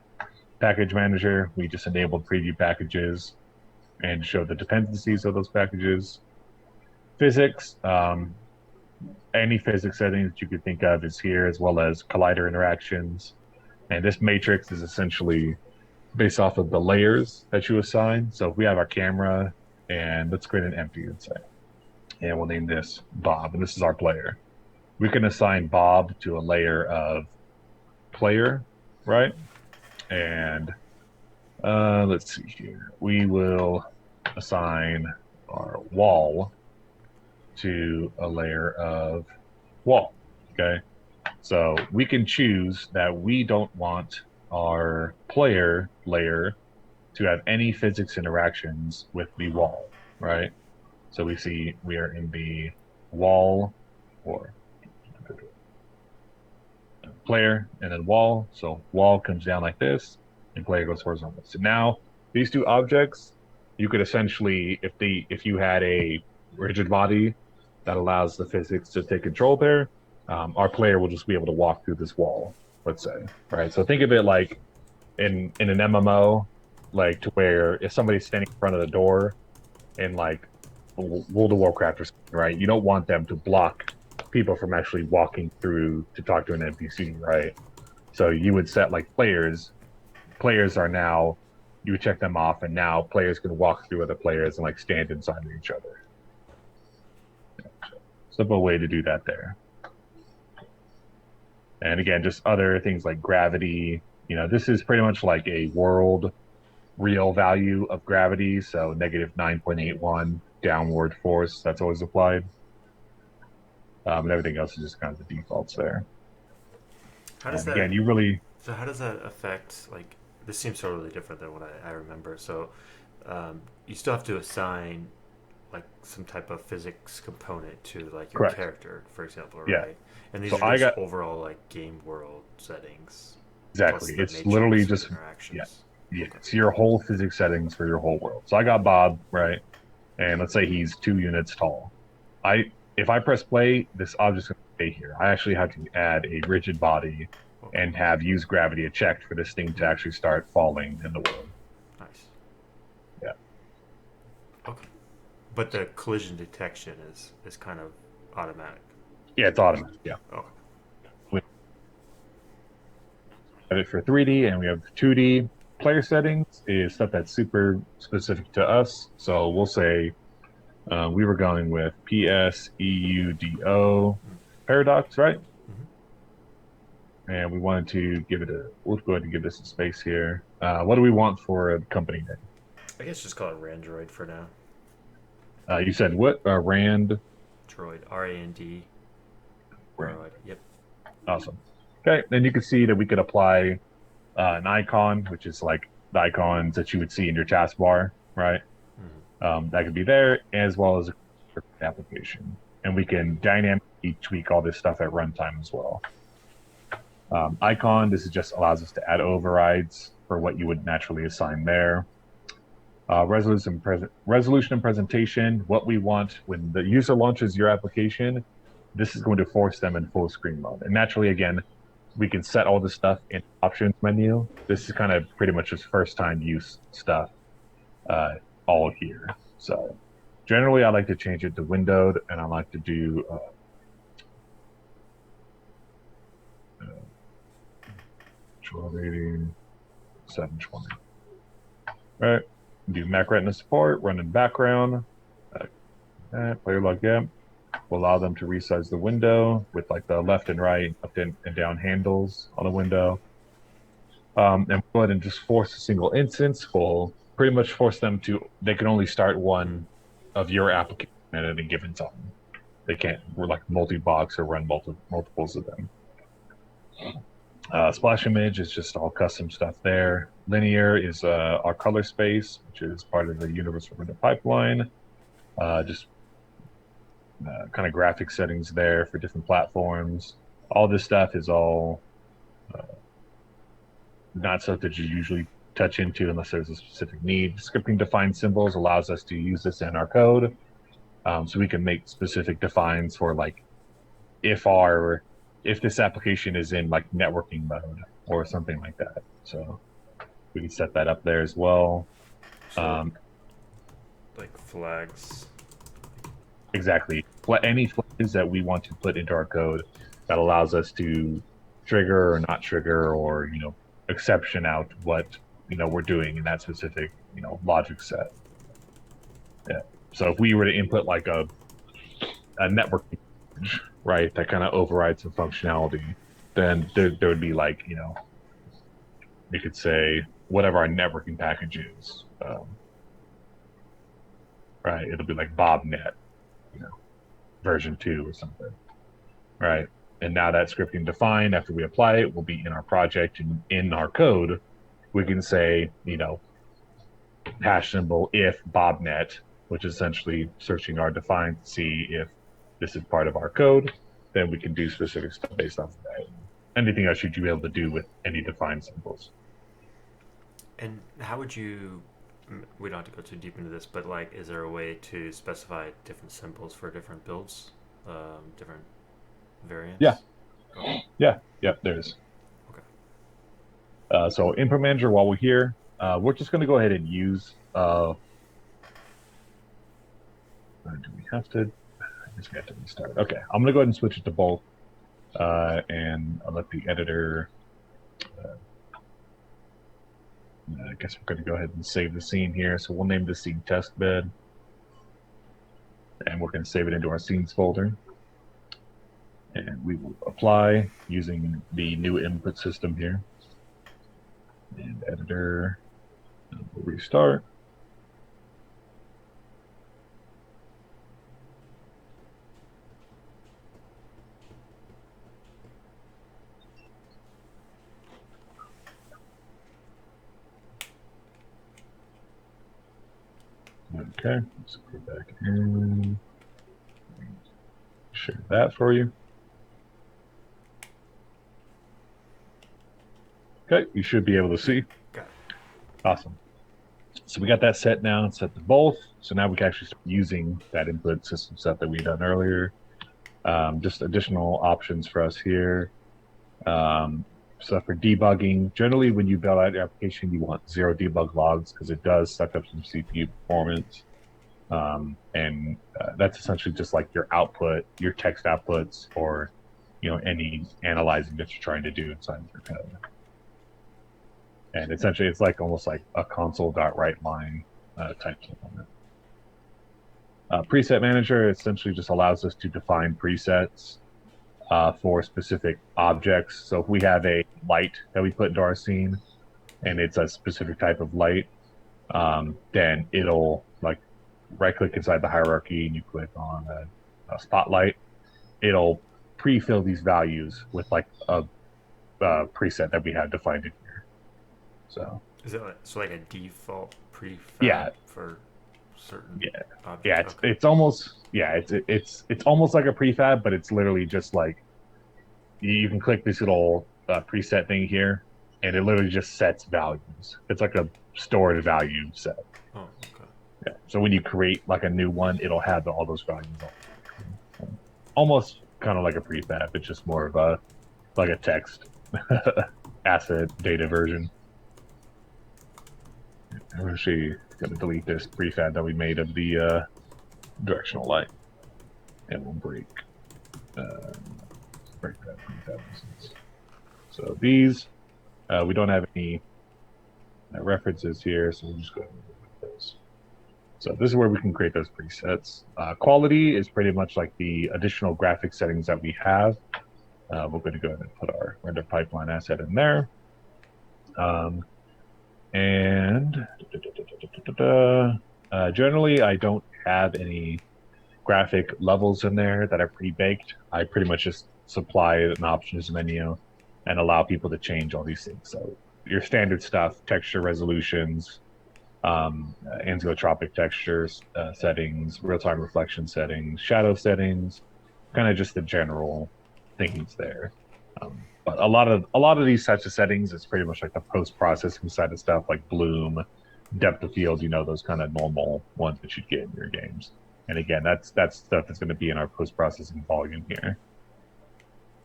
A: Package manager, we just enabled preview packages and show the dependencies of those packages. Physics, any physics setting that you could think of is here, as well as collider interactions. And this matrix is essentially based off of the layers that you assign. So if we have our camera, and let's create an empty, let's say, and we'll name this Bob, and this is our player. We can assign Bob to a layer of player, right? And let's see here. We will assign our wall to a layer of wall. Okay. So we can choose that we don't want our player layer to have any physics interactions with the wall, right? So we see we are in the wall or player and then wall. So wall comes down like this and player goes horizontal. So now these two objects, you could essentially, if you had a rigid body that allows the physics to take control there, our player will just be able to walk through this wall, let's say, right? So think of it like in an MMO, like to where if somebody's standing in front of the door in like World of Warcraft or something, right? You don't want them to block people from actually walking through to talk to an NPC, right? So you would set like players. Players are now, you would check them off, and now players can walk through other players and like stand inside of each other. Simple way to do that there. And again, just other things like gravity. You know, this is pretty much like a world real value of gravity. So negative 9.81 downward force, that's always applied. And everything else is just kind of the defaults there.
B: How does
A: And
B: that?
A: again, you really,
B: So how does that affect? Like, this seems totally different than what I remember. So, you still have to assign like some type of physics component to like your
A: correct.
B: character, for example,
A: Yeah.
B: right? And these
A: So
B: are
A: I
B: just
A: got
B: overall like game world settings plus
A: exactly.
B: the
A: It's literally
B: matrix with
A: just, yeah,
B: interactions.
A: yeah.
B: Okay.
A: It's your whole physics settings for your whole world. So I got Bob, right? And let's say he's 2 units tall. If I press play, this object's going to stay here. I actually have to add a rigid body
B: Okay.
A: and have use gravity checked for this thing to actually start falling in the world.
B: Nice.
A: Yeah.
B: Okay. But the collision detection is kind of automatic.
A: Yeah, it's automatic. Yeah.
B: Okay.
A: We have it for 3D and we have 2D. Player settings is stuff that's super specific to us. So we'll say we were going with PSEUDO paradox, right? And we wanted to give it we'll go ahead and give this a space here. What do we want for a company name?
B: I guess just call it Randroid for now.
A: You said what? Rand?
B: Droid. RAND.
A: Rand.
B: Droid. Yep.
A: Awesome. Okay, then you can see that we could apply an icon, which is like the icons that you would see in your taskbar, right? That could be there, as well as a application. And we can dynamically tweak all this stuff at runtime as well. Icon, this is just allows us to add overrides for what you would naturally assign there. Resolution and presentation, what we want when the user launches your application, this is going to force them in full screen mode. And naturally, again, we can set all this stuff in options menu. This is kind of pretty much just first time use stuff all here. So generally, I like to change it to windowed, and I like to do rating 720. All right, do Mac Retina support, run in background. Player log gap will allow them to resize the window with like the left and right, up and down handles on the window. And go ahead and just force a single instance. We'll pretty much force them to, they can only start one of your application at any given time. They can't like multi-box or run multiples of them. Splash image is just all custom stuff there. Linear is our color space, which is part of the universal render pipeline. Just kind of graphic settings there for different platforms. All this stuff is all not stuff that you usually touch into unless there's a specific need. Scripting defined symbols allows us to use this in our code, so we can make specific defines for like if our if this application is in like networking mode or something like that. So we can set that up there as well.
B: So
A: Um,
B: like flags.
A: exactly. Any flags that we want to put into our code that allows us to trigger or not trigger or exception out what we're doing in that specific logic set. Yeah. So if we were to input like a network, right, that kind of overrides some functionality, then there would be like you could say whatever our networking package is, right? It'll be like bobnet, you know, version 2 or something, right? And now that scripting defined after we apply it will be in our project and in our code. We can say, hash symbol if bobnet, which is essentially searching our define to see if this is part of our code. Then we can do specific stuff based off of that. Anything else should you be able to do with any defined symbols?
B: And how would you? We don't have to go too deep into this, but like, is there a way to specify different symbols for different builds, different
A: Yeah,
B: variants? Okay.
A: yeah, there's.
B: Okay.
A: So input manager, while we're here, we're just going to go ahead and use. Do we have to? I guess we have to restart. Okay, I'm going to go ahead and switch it to both, and I'll let the editor. Uh, I guess we're going to go ahead and save the scene here. So we'll name the scene test bed, and we're going to save it into our scenes folder. And we will apply using the new input system here. And editor, and we'll restart. Okay, let's go back in. Share that for you. Okay, you should be able to see.
B: Got it.
A: Awesome. So we got that set now and set to both. So now we can actually start using that input system set that we done earlier. Just additional options for us here. So for debugging, generally when you build out your application, you want 0 debug logs because it does suck up some CPU performance. And that's essentially just like your output, your text outputs, or any analyzing that you're trying to do inside of your code. And essentially, it's like almost like a console.write line type component. Preset manager essentially just allows us to define presets for specific objects. So if we have a light that we put into our scene, and it's a specific type of light, then it'll like right-click inside the hierarchy and you click on a spotlight. It'll pre-fill these values with like a preset that we have defined in here. So
B: Is it like a default prefab
A: yeah,
B: for certain
A: yeah,
B: objects?
A: yeah.
B: Okay.
A: It's almost it's almost like a prefab, but it's literally just like you can click this little preset thing here, and it literally just sets values. It's like a stored value set.
B: Oh, okay.
A: Yeah. So when you create like a new one, it'll have all those values on. Almost kind of like a prefab. It's just more of a like a text asset data version. I'm actually going to delete this prefab that we made of the directional light, and we'll break that prefab instance. So these we don't have any references here, so we'll just go ahead and delete those. So this is where we can create those presets. Quality is pretty much like the additional graphic settings that we have. We're going to go ahead and put our render pipeline asset in there. And generally, I don't have any graphic levels in there that are pre-baked. I pretty much just supply an options menu and allow people to change all these things. So your standard stuff, texture resolutions, anisotropic textures settings, real-time reflection settings, shadow settings, kind of just the general things there. But a lot of these types of settings, it's pretty much like the post processing side of stuff, like bloom, depth of field, those kind of normal ones that you'd get in your games. And again, that's stuff that's going to be in our post processing volume here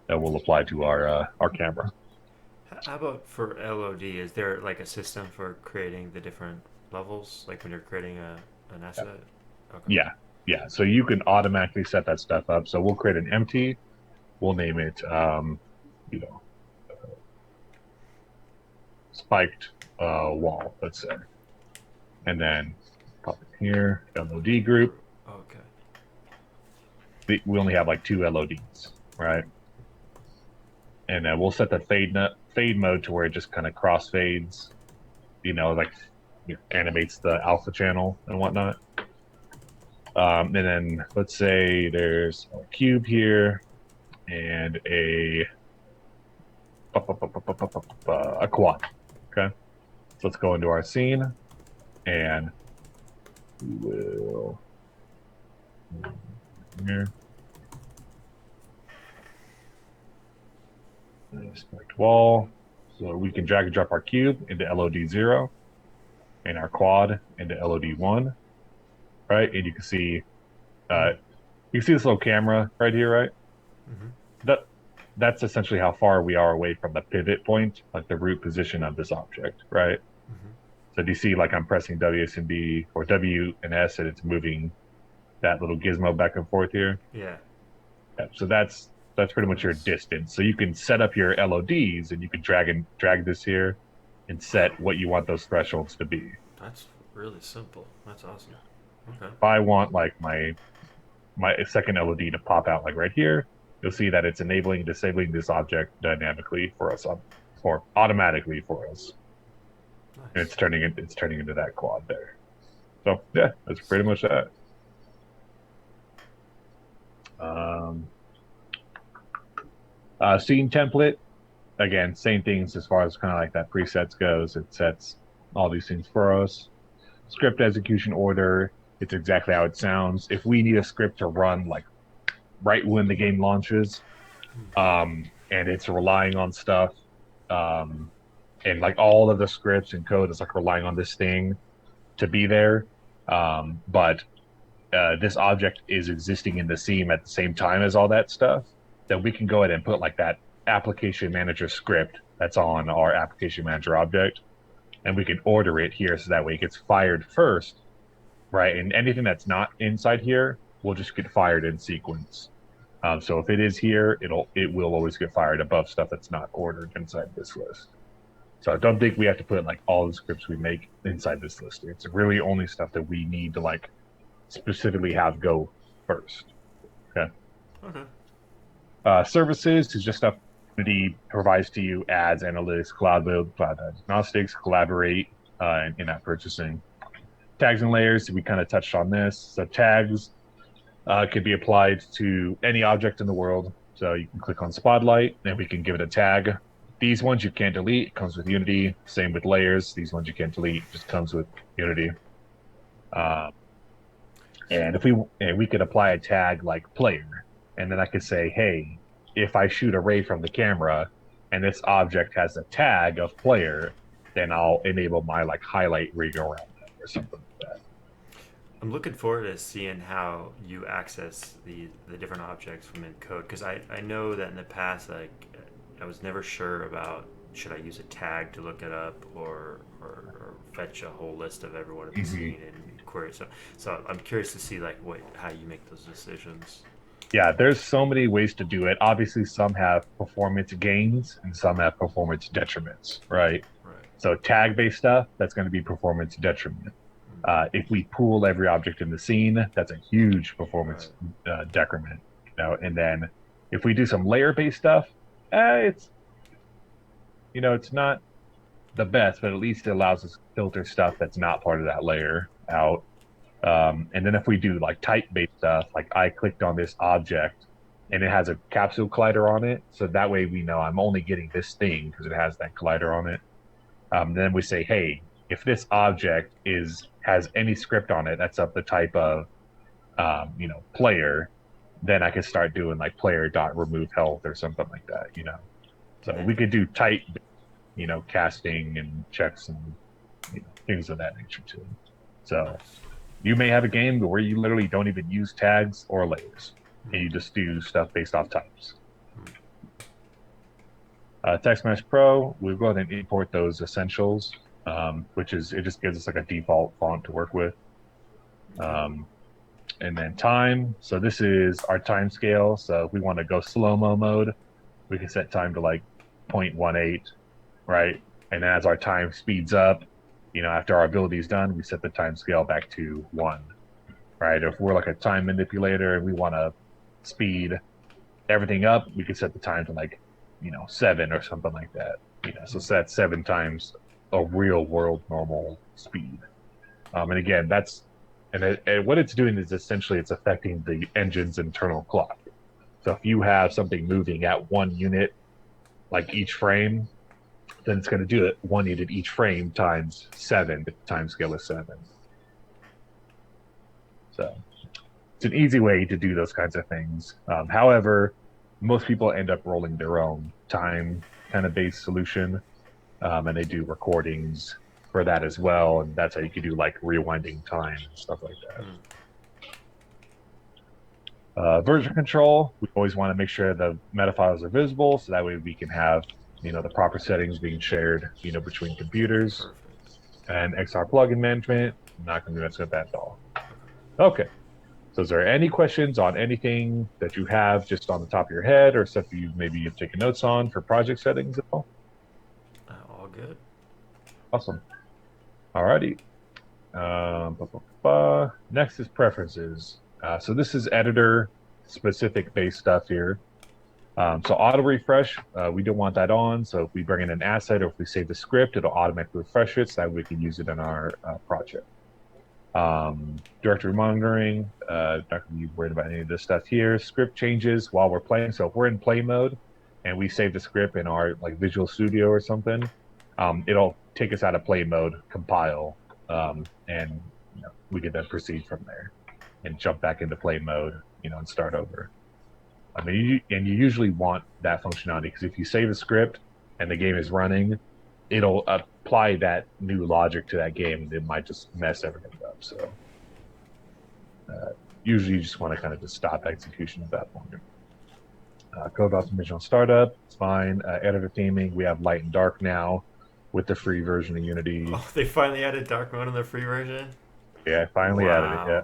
A: that will apply to our camera.
B: How about for LOD? Is there like a system for creating the different levels, like when you're creating an asset? Okay.
A: Yeah, yeah. So you can automatically set that stuff up. So we'll create an empty. We'll name it, you know, spiked wall. Let's say, and then pop it here. LOD group.
B: Okay.
A: We only have like two LODs, right? And we'll set the fade mode to where it just kind of crossfades, like animates the alpha channel and whatnot. And then let's say there's a cube here and a quad. Okay, so let's go into our scene and we will here. Select wall. So we can drag and drop our cube into LOD0 and our quad into LOD1, right? And you can see this little camera right here, right?
B: Mm-hmm.
A: That that's essentially how far we are away from the pivot point, like the root position of this object, right?
B: Mm-hmm.
A: So do you see like I'm pressing WSD or W and S and it's moving that little gizmo back and forth here?
B: Yeah.
A: Yeah, so that's pretty much your
B: Nice.
A: distance. So you can set up your LODs and you can drag this here and set what you want those thresholds to be.
B: That's really simple. That's awesome. Okay.
A: If I want like my second LOD to pop out like right here, you'll see that it's enabling and disabling this object dynamically for us, or automatically for us. And
B: Nice.
A: it's turning into that quad there. So yeah, that's pretty much that. Um, Scene template, again, same things as far as kind of like that presets goes. It sets all these things for us. Script execution order, it's exactly how it sounds. If we need a script to run like right when the game launches, and it's relying on stuff, um, and like all of the scripts and code is like relying on this thing to be there. But this object is existing in the scene at the same time as all that stuff, then we can go ahead and put like that application manager script that's on our application manager object, and we can order it here so that way it gets fired first, right? And anything that's not inside here will just get fired in sequence. So if it is here, it will always get fired above stuff that's not ordered inside this list. So I don't think we have to put like all the scripts we make inside this list. It's really only stuff that we need to like specifically have go first. Okay.
B: Okay.
A: Services is just stuff Unity provides to you: ads, analytics, cloud build, cloud diagnostics, collaborate, and in-app purchasing. Tags and layers, we kind of touched on this. So tags could be applied to any object in the world. So you can click on Spotlight, and we can give it a tag. These ones you can't delete. It comes with Unity. Same with layers. These ones you can't delete. It just comes with Unity. And if we could apply a tag like player, and then I could say, hey, if I shoot a ray from the camera and this object has a tag of player, then I'll enable my like highlight rig around that or something like that.
B: I'm looking forward to seeing how you access the different objects from in code, because I know that in the past, like, I was never sure about should I use a tag to look it up, or fetch a whole list of everyone in the
A: Mm-hmm.
B: scene and query. So I'm curious to see like how you make those decisions.
A: Yeah, there's so many ways to do it. Obviously, some have performance gains and some have performance detriments, right?
B: Right.
A: So tag-based stuff, that's going to be performance detriment. If we pool every object in the scene, that's a huge performance decrement. And then if we do some layer-based stuff, it's not the best, but at least it allows us to filter stuff that's not part of that layer out. And then if we do like type-based stuff, like I clicked on this object and it has a capsule collider on it, so that way we know I'm only getting this thing because it has that collider on it. Then we say, hey, if this object has any script on it that's of the type of player, then I can start doing like player dot remove health or something like that. So we could do tight, casting and checks and things of that nature too. So
B: Nice.
A: you may have a game where you literally don't even use tags or layers, and you just do stuff based off types. Text Mesh Pro, we'll go ahead and import those essentials, which is it just gives us like a default font to work with.
B: Okay.
A: Um, and then time. So this is our time scale. So if we want to go slow-mo mode, we can set time to like 0.18, right? And then as our time speeds up, after our ability is done, we set the time scale back to 1, right? If we're like a time manipulator and we want to speed everything up, we could set the time to like, 7 or something like that. So set 7 times a real world normal speed. And again, and what it's doing is essentially it's affecting the engine's internal clock. So if you have something moving at 1 unit, like each frame, then it's going to do it 1 unit each frame times 7. The time scale is 7. So it's an easy way to do those kinds of things. However, most people end up rolling their own time kind of based solution, and they do recordings for that as well. And that's how you can do like rewinding time and stuff like that.
B: Mm.
A: Version control, we always want to make sure the meta files are visible, so that way we can have the proper settings being shared between computers.
B: Perfect.
A: And XR plugin management, I'm not going to mess with that at all. Okay. So is there any questions on anything that you have just on the top of your head or stuff you maybe you've taken notes on for project settings at all?
B: All good.
A: Awesome. Alrighty. Next is preferences. So this is editor specific based stuff here. So auto refresh, we don't want that on. So if we bring in an asset or if we save the script, it'll automatically refresh it so that we can use it in our project. Directory monitoring, not going to be worried about any of this stuff here. Script changes while we're playing. So if we're in play mode and we save the script in our like Visual Studio or something, it'll take us out of play mode, compile, and we can then proceed from there and jump back into play mode, and start over. I mean, you usually want that functionality because if you save a script and the game is running, it'll apply that new logic to that game and it might just mess everything up. So usually you just want to kind of just stop execution at that point. Code optimization on startup, it's fine. Editor theming, we have light and dark now with the free version of Unity.
B: Oh, they finally added dark mode in the free version.
A: Yeah, I finally added it. Yeah,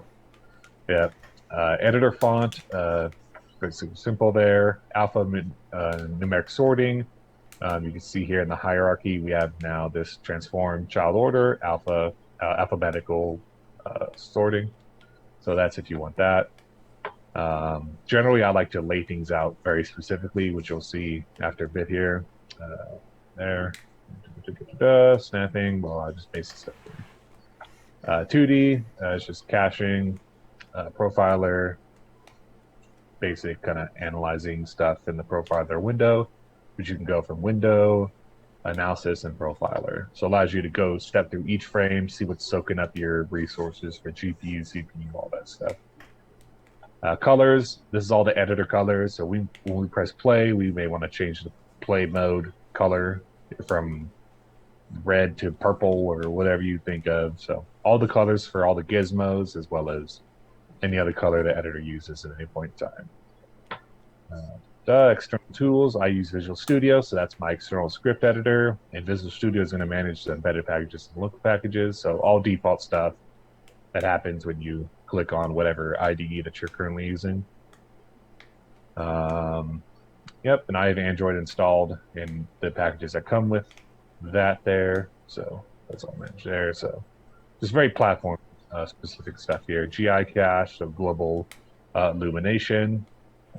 B: Wow.
A: yeah. Editor font, very simple there. Alpha numeric sorting. You can see here in the hierarchy, we have now this transform child order, alphabetical sorting. So that's if you want that. Generally, I like to lay things out very specifically, which you'll see after a bit here. There. Snapping. Well, I just basic stuff. 2D is just caching, profiler, basic kind of analyzing stuff in the profiler window, which you can go from window, analysis, and profiler. So it allows you to go step through each frame, see what's soaking up your resources for GPU, CPU, all that stuff. Colors, this is all the editor colors. So when we press play, we may want to change the play mode color from red to purple or whatever you think of. So all the colors for all the gizmos as well as any other color the editor uses at any point in time. External tools, I use Visual Studio, so that's my external script editor, and Visual Studio is going to manage the embedded packages and local packages, so all default stuff that happens when you click on whatever IDE that you're currently using. Yep, and I have Android installed in the packages that come with that there, so that's all managed there. So just very platform specific stuff here. GI cache, so global illumination.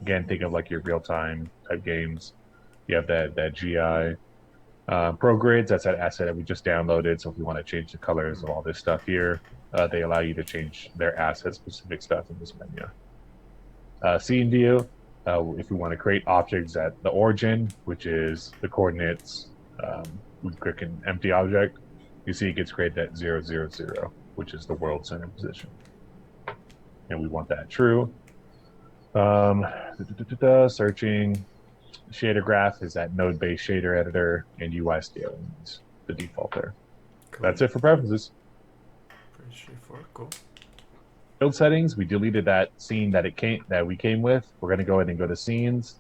A: Again, think of like your real-time type games. You have that GI. Pro grids, that's that asset that we just downloaded. So if we want to change the colors of all this stuff here, they allow you to change their asset-specific stuff in this menu. Scene view, if we want to create objects at the origin, which is the coordinates, we click an empty object, you see it gets created at 0, 0, 0, which is the world center position. And we want that true. Searching, Shader graph is that node-based shader editor, and UI scaling is the default there.
B: Cool.
A: That's it for preferences.
B: Pretty straightforward. Cool.
A: Build settings, we deleted that scene that we came with. We're going to go ahead and go to scenes,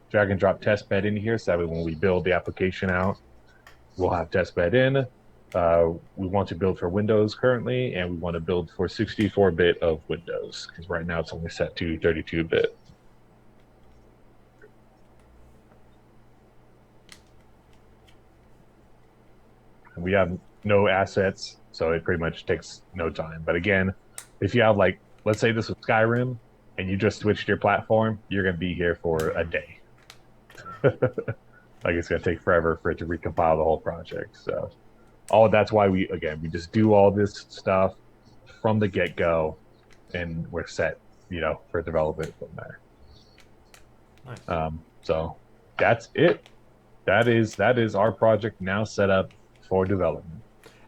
A: drag and drop test bed in here, so that way when we build the application out, we'll have test bed in. We want to build for Windows currently, and we want to build for 64-bit of Windows, because right now it's only set to 32-bit. We have no assets, so it pretty much takes no time. But again, if you have like, let's say this was Skyrim, and you just switched your platform, you're going to be here for a day. Like it's going to take forever for it to recompile the whole project. So all that's why we just do all this stuff from the get go, and we're set, for development from there.
B: Nice.
A: So that's it. That is our project now set up for development.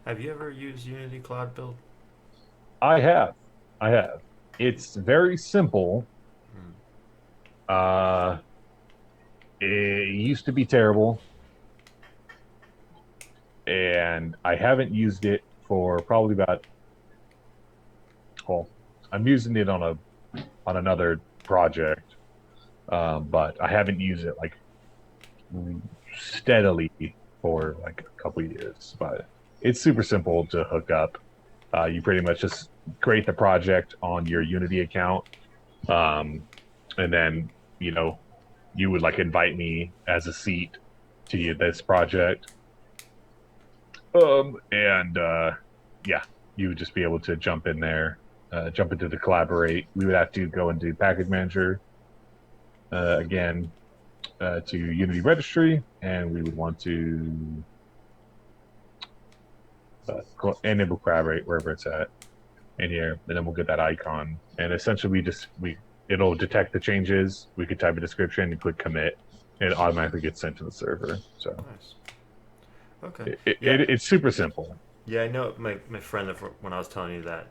B: Have you ever used Unity Cloud Build?
A: I have, I have. It's very simple.
B: Hmm.
A: Uh, it used to be terrible, and I haven't used it for probably about. Well, I'm using it on another project, but I haven't used it like steadily for like a couple of years. But it's super simple to hook up. You pretty much just create the project on your Unity account, um, and then you know you would like invite me as a seat to this project, and yeah, you would just be able to jump in there, jump into the collaborate. We would have to go into package manager again to Unity registry, and we would want to enable collaborate wherever it's at in here, and then we'll get that icon. And essentially, we it'll detect the changes. We could type a description and click commit, and it automatically gets sent to the server. So
B: Nice. Okay. Yeah.
A: it's super simple.
B: Yeah, I know my friend that when I was telling you that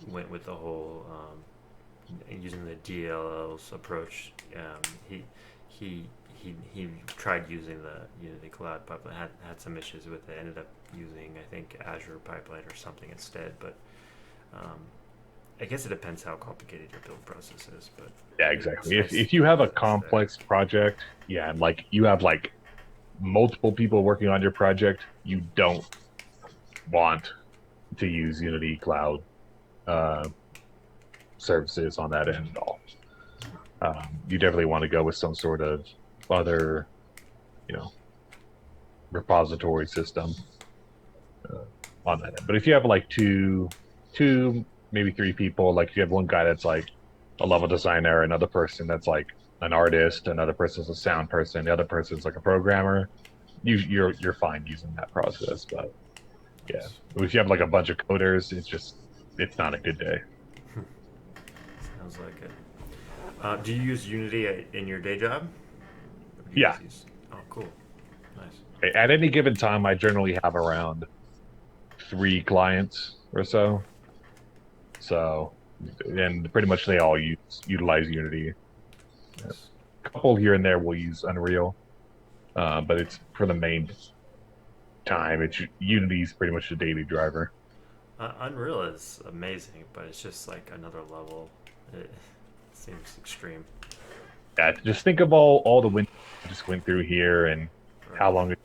B: went with the whole using the DLL's approach. He he he tried using the Unity Cloud pipeline. Had some issues with it. Ended up using I think Azure pipeline or something instead. But um, I guess it depends how complicated your build process is. But
A: Yeah,
B: it's
A: exactly. If
B: nice
A: if you have a
B: it's there.
A: complex project, yeah, and like you have like multiple people working on your project, you don't want to use Unity Cloud uh, services on that end at all. You definitely want to go with some sort of other, you know, repository system uh, on that end. But if you have like two, maybe three people, like if you have one guy that's like a level designer, another person that's like an artist, another person's a sound person, the other person's like a programmer, you're fine using that process. But yeah,
B: Nice.
A: if you have like a bunch of coders, it's not a good day.
B: Sounds like it. Do you use Unity in your day job? Or do you
A: Yeah,
B: guys use? Oh, cool. Nice.
A: at any given time, I generally have around three clients or so. So, and pretty much they all utilize Unity.
B: Nice.
A: A couple here and there will use Unreal, but it's for the main time. It's Unity's pretty much the daily driver.
B: Unreal is amazing, but it's just like another level. It seems extreme.
A: Yeah, just think of all the wind just went through here and how
B: Right.
A: long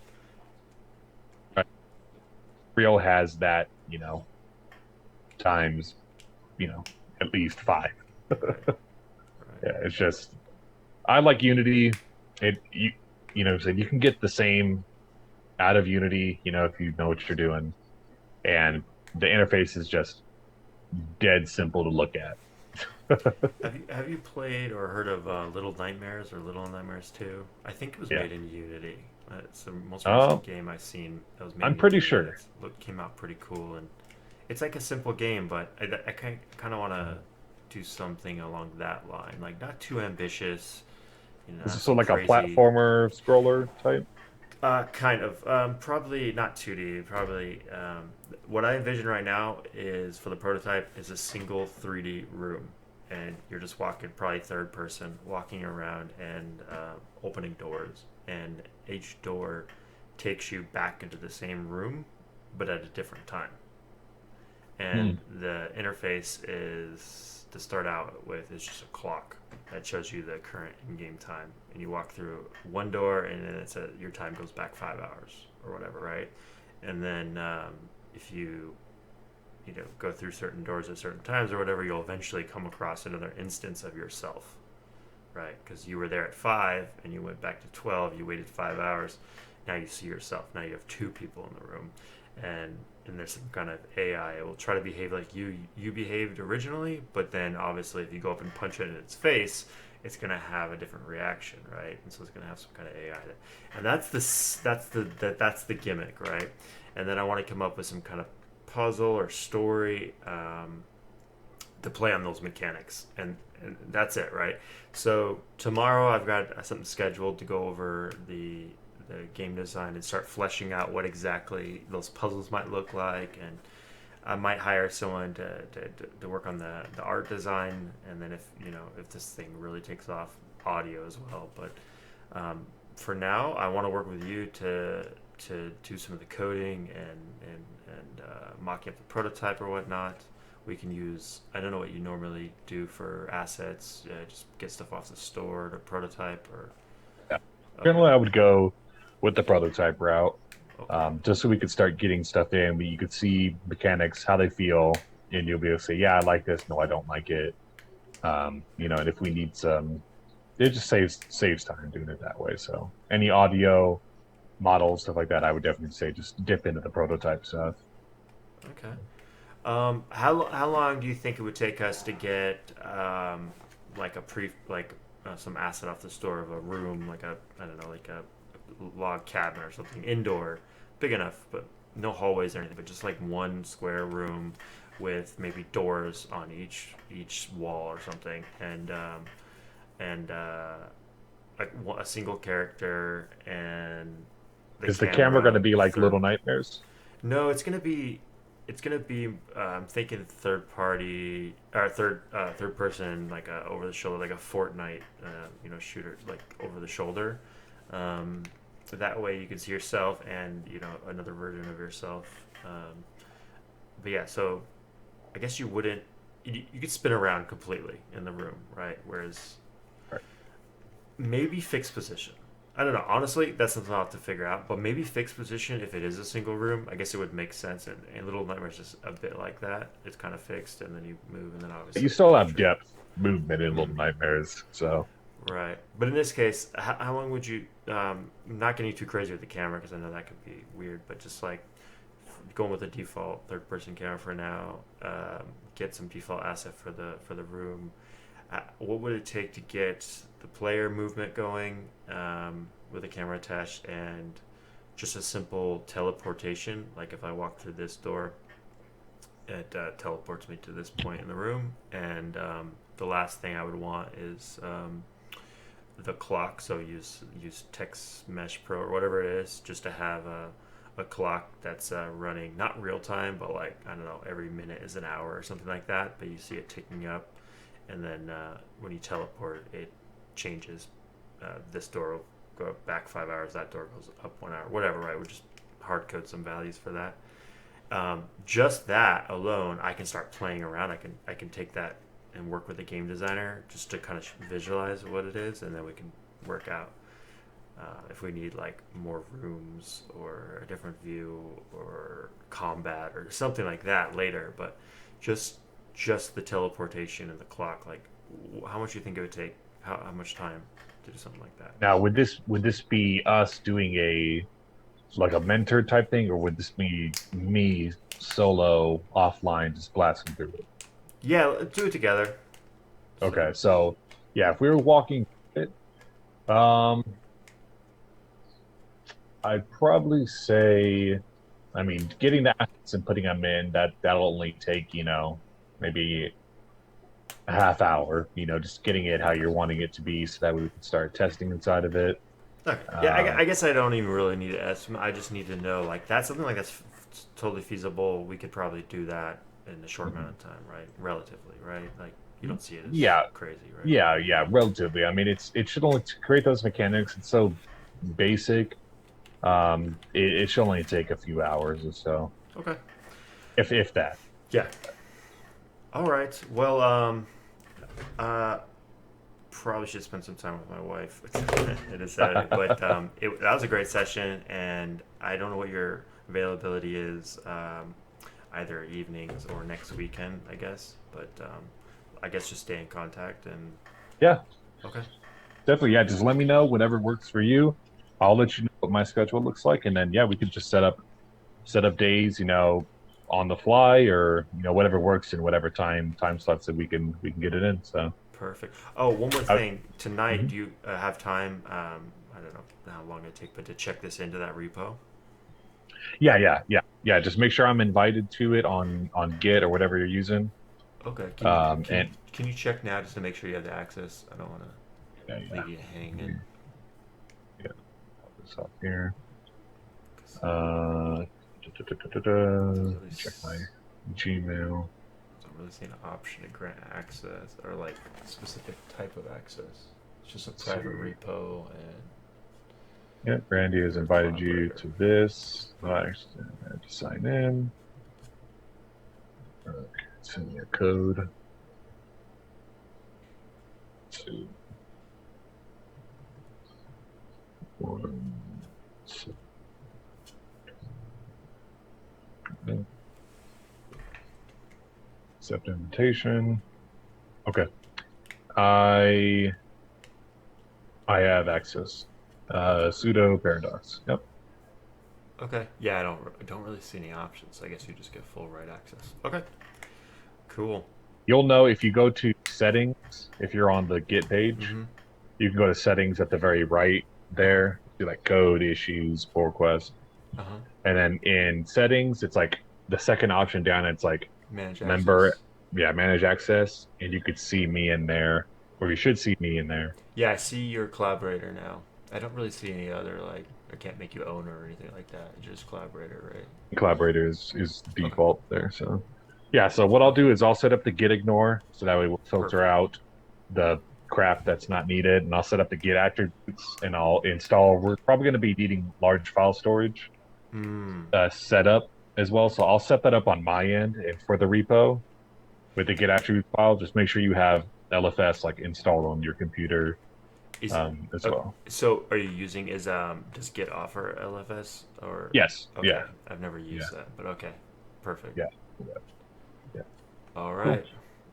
A: Unreal has that, times, at least five.
B: Right. Right.
A: Yeah, it's just I like Unity. It so you can get the same out of Unity, if you know what you're doing, and the interface is just dead simple to look at.
B: Have you played or heard of Little Nightmares or Little Nightmares 2? I think it was
A: Yeah.
B: made in Unity. It's the most recent
A: Oh,
B: game I've seen that was made
A: I'm
B: in
A: pretty
B: Unity.
A: sure.
B: That came out pretty cool, and it's like a simple game, but I kind of want to do something along that line, like not too ambitious,
A: Is
B: not
A: it so
B: too
A: like a
B: crazy.
A: platformer scroller type?
B: Kind of. Probably not 2D. Probably what I envision right now is for the prototype is a single 3D room. and you're just walking, probably third person, walking around and opening doors, and each door takes you back into the same room, but at a different time.
A: Hmm.
B: And the interface is to start out with is just a clock that shows you the current in-game time, and you walk through one door, and then it's your time goes back 5 hours or whatever, right? And then if you go through certain doors at certain times or whatever, you'll eventually come across another instance of yourself, right? Because you were there at 5 and you went back to 12. You waited 5 hours. Now you see yourself. Now you have two people in the room, and there's some kind of AI. It will try to behave like you behaved originally, but then obviously if you go up and punch it in its face, it's gonna have a different reaction, right? And so it's gonna have some kind of AI, and that's the gimmick, right? And then I want to come up with some kind of puzzle or story to play on those mechanics, and that's it, right? So tomorrow I've got something scheduled to go over the game design and start fleshing out what exactly those puzzles might look like, and I might hire someone to work on the art design, and then if this thing really takes off, audio as well. But for now, I want to work with you to do some of the coding and mocking up the prototype or whatnot. We can use, I don't know what you normally do for assets, just get stuff off the store to prototype or
A: Yeah.
B: okay.
A: Generally, I would go with the prototype route,
B: Okay.
A: just so we could start getting stuff in. You could see mechanics, how they feel, and you'll be able to say, "Yeah, I like this. No, I don't like it." And if we need some, it just saves time doing it that way. So any audio models, stuff like that, I would definitely say just dip into the prototype stuff.
B: Okay. How long do you think it would take us to get like a some asset off the store of a room, like a, I don't know, like a log cabin or something indoor, big enough, but no hallways or anything, but just like one square room with maybe doors on each wall or something, and like a single character and the
A: Is the camera going to
B: camera
A: be like
B: third.
A: Little Nightmares?
B: No, it's gonna be I'm thinking third party or third person, like a over the shoulder, like a Fortnite shooter, like over the shoulder. So that way you can see yourself and another version of yourself. But yeah, so I guess you wouldn't you could spin around completely in the room, right? Whereas maybe fixed position. I don't know. Honestly, that's something I'll have to figure out. But maybe fixed position, if it is a single room, I guess it would make sense. And Little Nightmares is a bit like that. It's kind of fixed, and then you move, and then
A: You
B: obviously it
A: still
B: drops
A: have
B: your.
A: depth movement in Little
B: Mm,
A: Nightmares, so
B: right. But in this case, how long would you? Not getting too crazy with the camera because I know that could be weird. But just like going with the default third-person camera for now. Get some default asset for the room. What would it take to get the player movement going with a camera attached and just a simple teleportation? Like if I walk through this door, it teleports me to this point in the room. And the last thing I would want is the clock. So use Text Mesh Pro or whatever it is, just to have a clock that's running not real time, but like I don't know, every minute is an hour or something like that. But you see it ticking up, and then when you teleport, it changes. This door will go back 5 hours. That door goes up 1 hour. Whatever, right? We just hard code some values for that. Just that alone, I can start playing around. I can take that and work with a game designer just to kind of visualize what it is, and then we can work out if we need like more rooms or a different view or combat or something like that later. But just just the teleportation and the clock, like how much do you think it would take? How much time to do something like that?
A: now would this be us doing a like a mentor type thing, or would this be me solo offline just blasting through it?
B: Yeah, let's do it together. So
A: Okay, so yeah, if we were walking it, um, I'd probably say, I mean, getting the assets and putting them in, that'll only take, maybe a half hour, just getting it how you're wanting it to be so that we can start testing inside of it.
B: okay, yeah,
A: Um,
B: I guess I don't even really need an estimate. I just need to know like that's something like that's totally feasible. We could probably do that in a short amount
A: mhm.
B: of time, right? Relatively, right? Like You don't see it as
A: Yeah,
B: crazy, right?
A: yeah, relatively. I mean, it should only to create those mechanics. It's so basic. It should only take a few hours or so,
B: Okay.
A: if that.
B: Yeah. All right. Well, uh, probably should spend some time with my wife. It is Saturday, but that was a great session, and I don't know what your availability is, either evenings or next weekend, I guess. But I guess just stay in contact and
A: Yeah,
B: okay,
A: definitely. Yeah, just let me know whatever works for you. I'll let you know what my schedule looks like, and then yeah, we can just set up days, on the fly, or whatever works in whatever time slots that we can get it in. So,
B: perfect. Oh, one more
A: I,
B: thing. Tonight,
A: mhm.
B: do you have time? I don't know how long it take, but to check this into that repo.
A: Yeah, yeah, yeah, yeah. Just make sure I'm invited to it on Git or whatever you're using.
B: Okay. Can you
A: Um,
B: can you
A: and
B: can you check now just to make sure you have the access? I don't want to
A: yeah,
B: leave you hanging.
A: yeah, yeah. Pop this up here.
B: 'Cause
A: Uh,
B: doesn't really
A: check my Gmail.
B: don't really see an option to grant access or like a specific type of access. It's just a
A: Let's see.
B: private repo and
A: Yeah, Brandy has
B: you're a
A: invited you
B: collaborator.
A: to this. I have to sign in. Okay, send me a code. Two, one, six, accept invitation. Okay. I I have access.
B: Okay.
A: Pseudo Paradox. Yep.
B: Okay. Yeah, I don't really see any options. I guess you just get full write access. Okay. Cool.
A: You'll know if you go to settings, if you're on the Git page,
B: Mm-hmm.
A: you can go to settings at the very right
B: Uh-huh.
A: there, do like code, issues, pull requests.
B: Uh-huh.
A: And then in settings, it's like the second option down, it's like
B: Manage
A: member,
B: access.
A: yeah, manage access. And you could see me in there, or you should see me in there.
B: Yeah, I see your collaborator now. I don't really see any other like I can't make you owner or anything like that. Just collaborator, right?
A: Collaborator is
B: Okay.
A: default there. So yeah, so what I'll
B: Okay.
A: do is I'll set up the Git ignore so that way we'll filter
B: Perfect.
A: out the crap that's not needed, and I'll set up the Git attributes, and I'll install. We're probably going to be needing large file storage
B: Hmm.
A: setup as well, so I'll set that up on my end, and for the repo with the Git attribute file, just make sure you have LFS like installed on your computer
B: Is
A: as
B: uh,
A: well.
B: so are you using is does Git offer LFS or
A: Yes,
B: okay,
A: yeah,
B: I've never
A: yeah,
B: used that, but okay. Perfect.
A: yeah, yeah, yeah.
B: All
A: Cool,
B: right.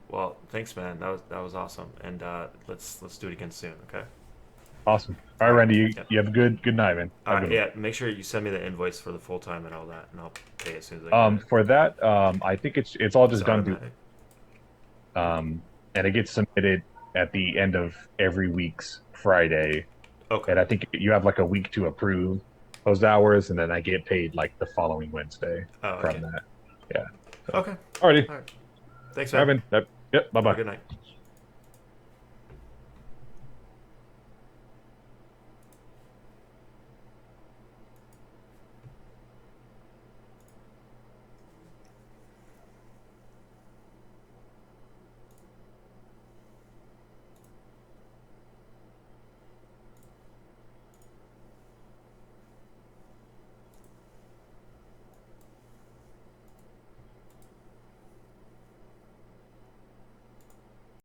B: Well, thanks man. That was awesome. And let's do it again soon, okay?
A: awesome. All right,
B: All right.
A: Randy, you,
B: Yeah.
A: you have a good night, man.
B: All
A: Have a
B: right.
A: good one.
B: Yeah, make sure you send me the invoice for the full time and all that and I'll pay as soon as I get it.
A: For that, I think it's all
B: Is
A: just
B: it
A: done through,
B: automatic?
A: and it gets submitted at the end of every week's Friday,
B: Okay.
A: and I think you have like a week to approve those hours, and then I get paid like the following Wednesday
B: Oh,
A: from
B: okay.
A: that. Yeah. So,
B: Okay.
A: alrighty,
B: All right. Thanks, man.
A: Ivan. Yep. Bye
B: Have a
A: bye.
B: good night.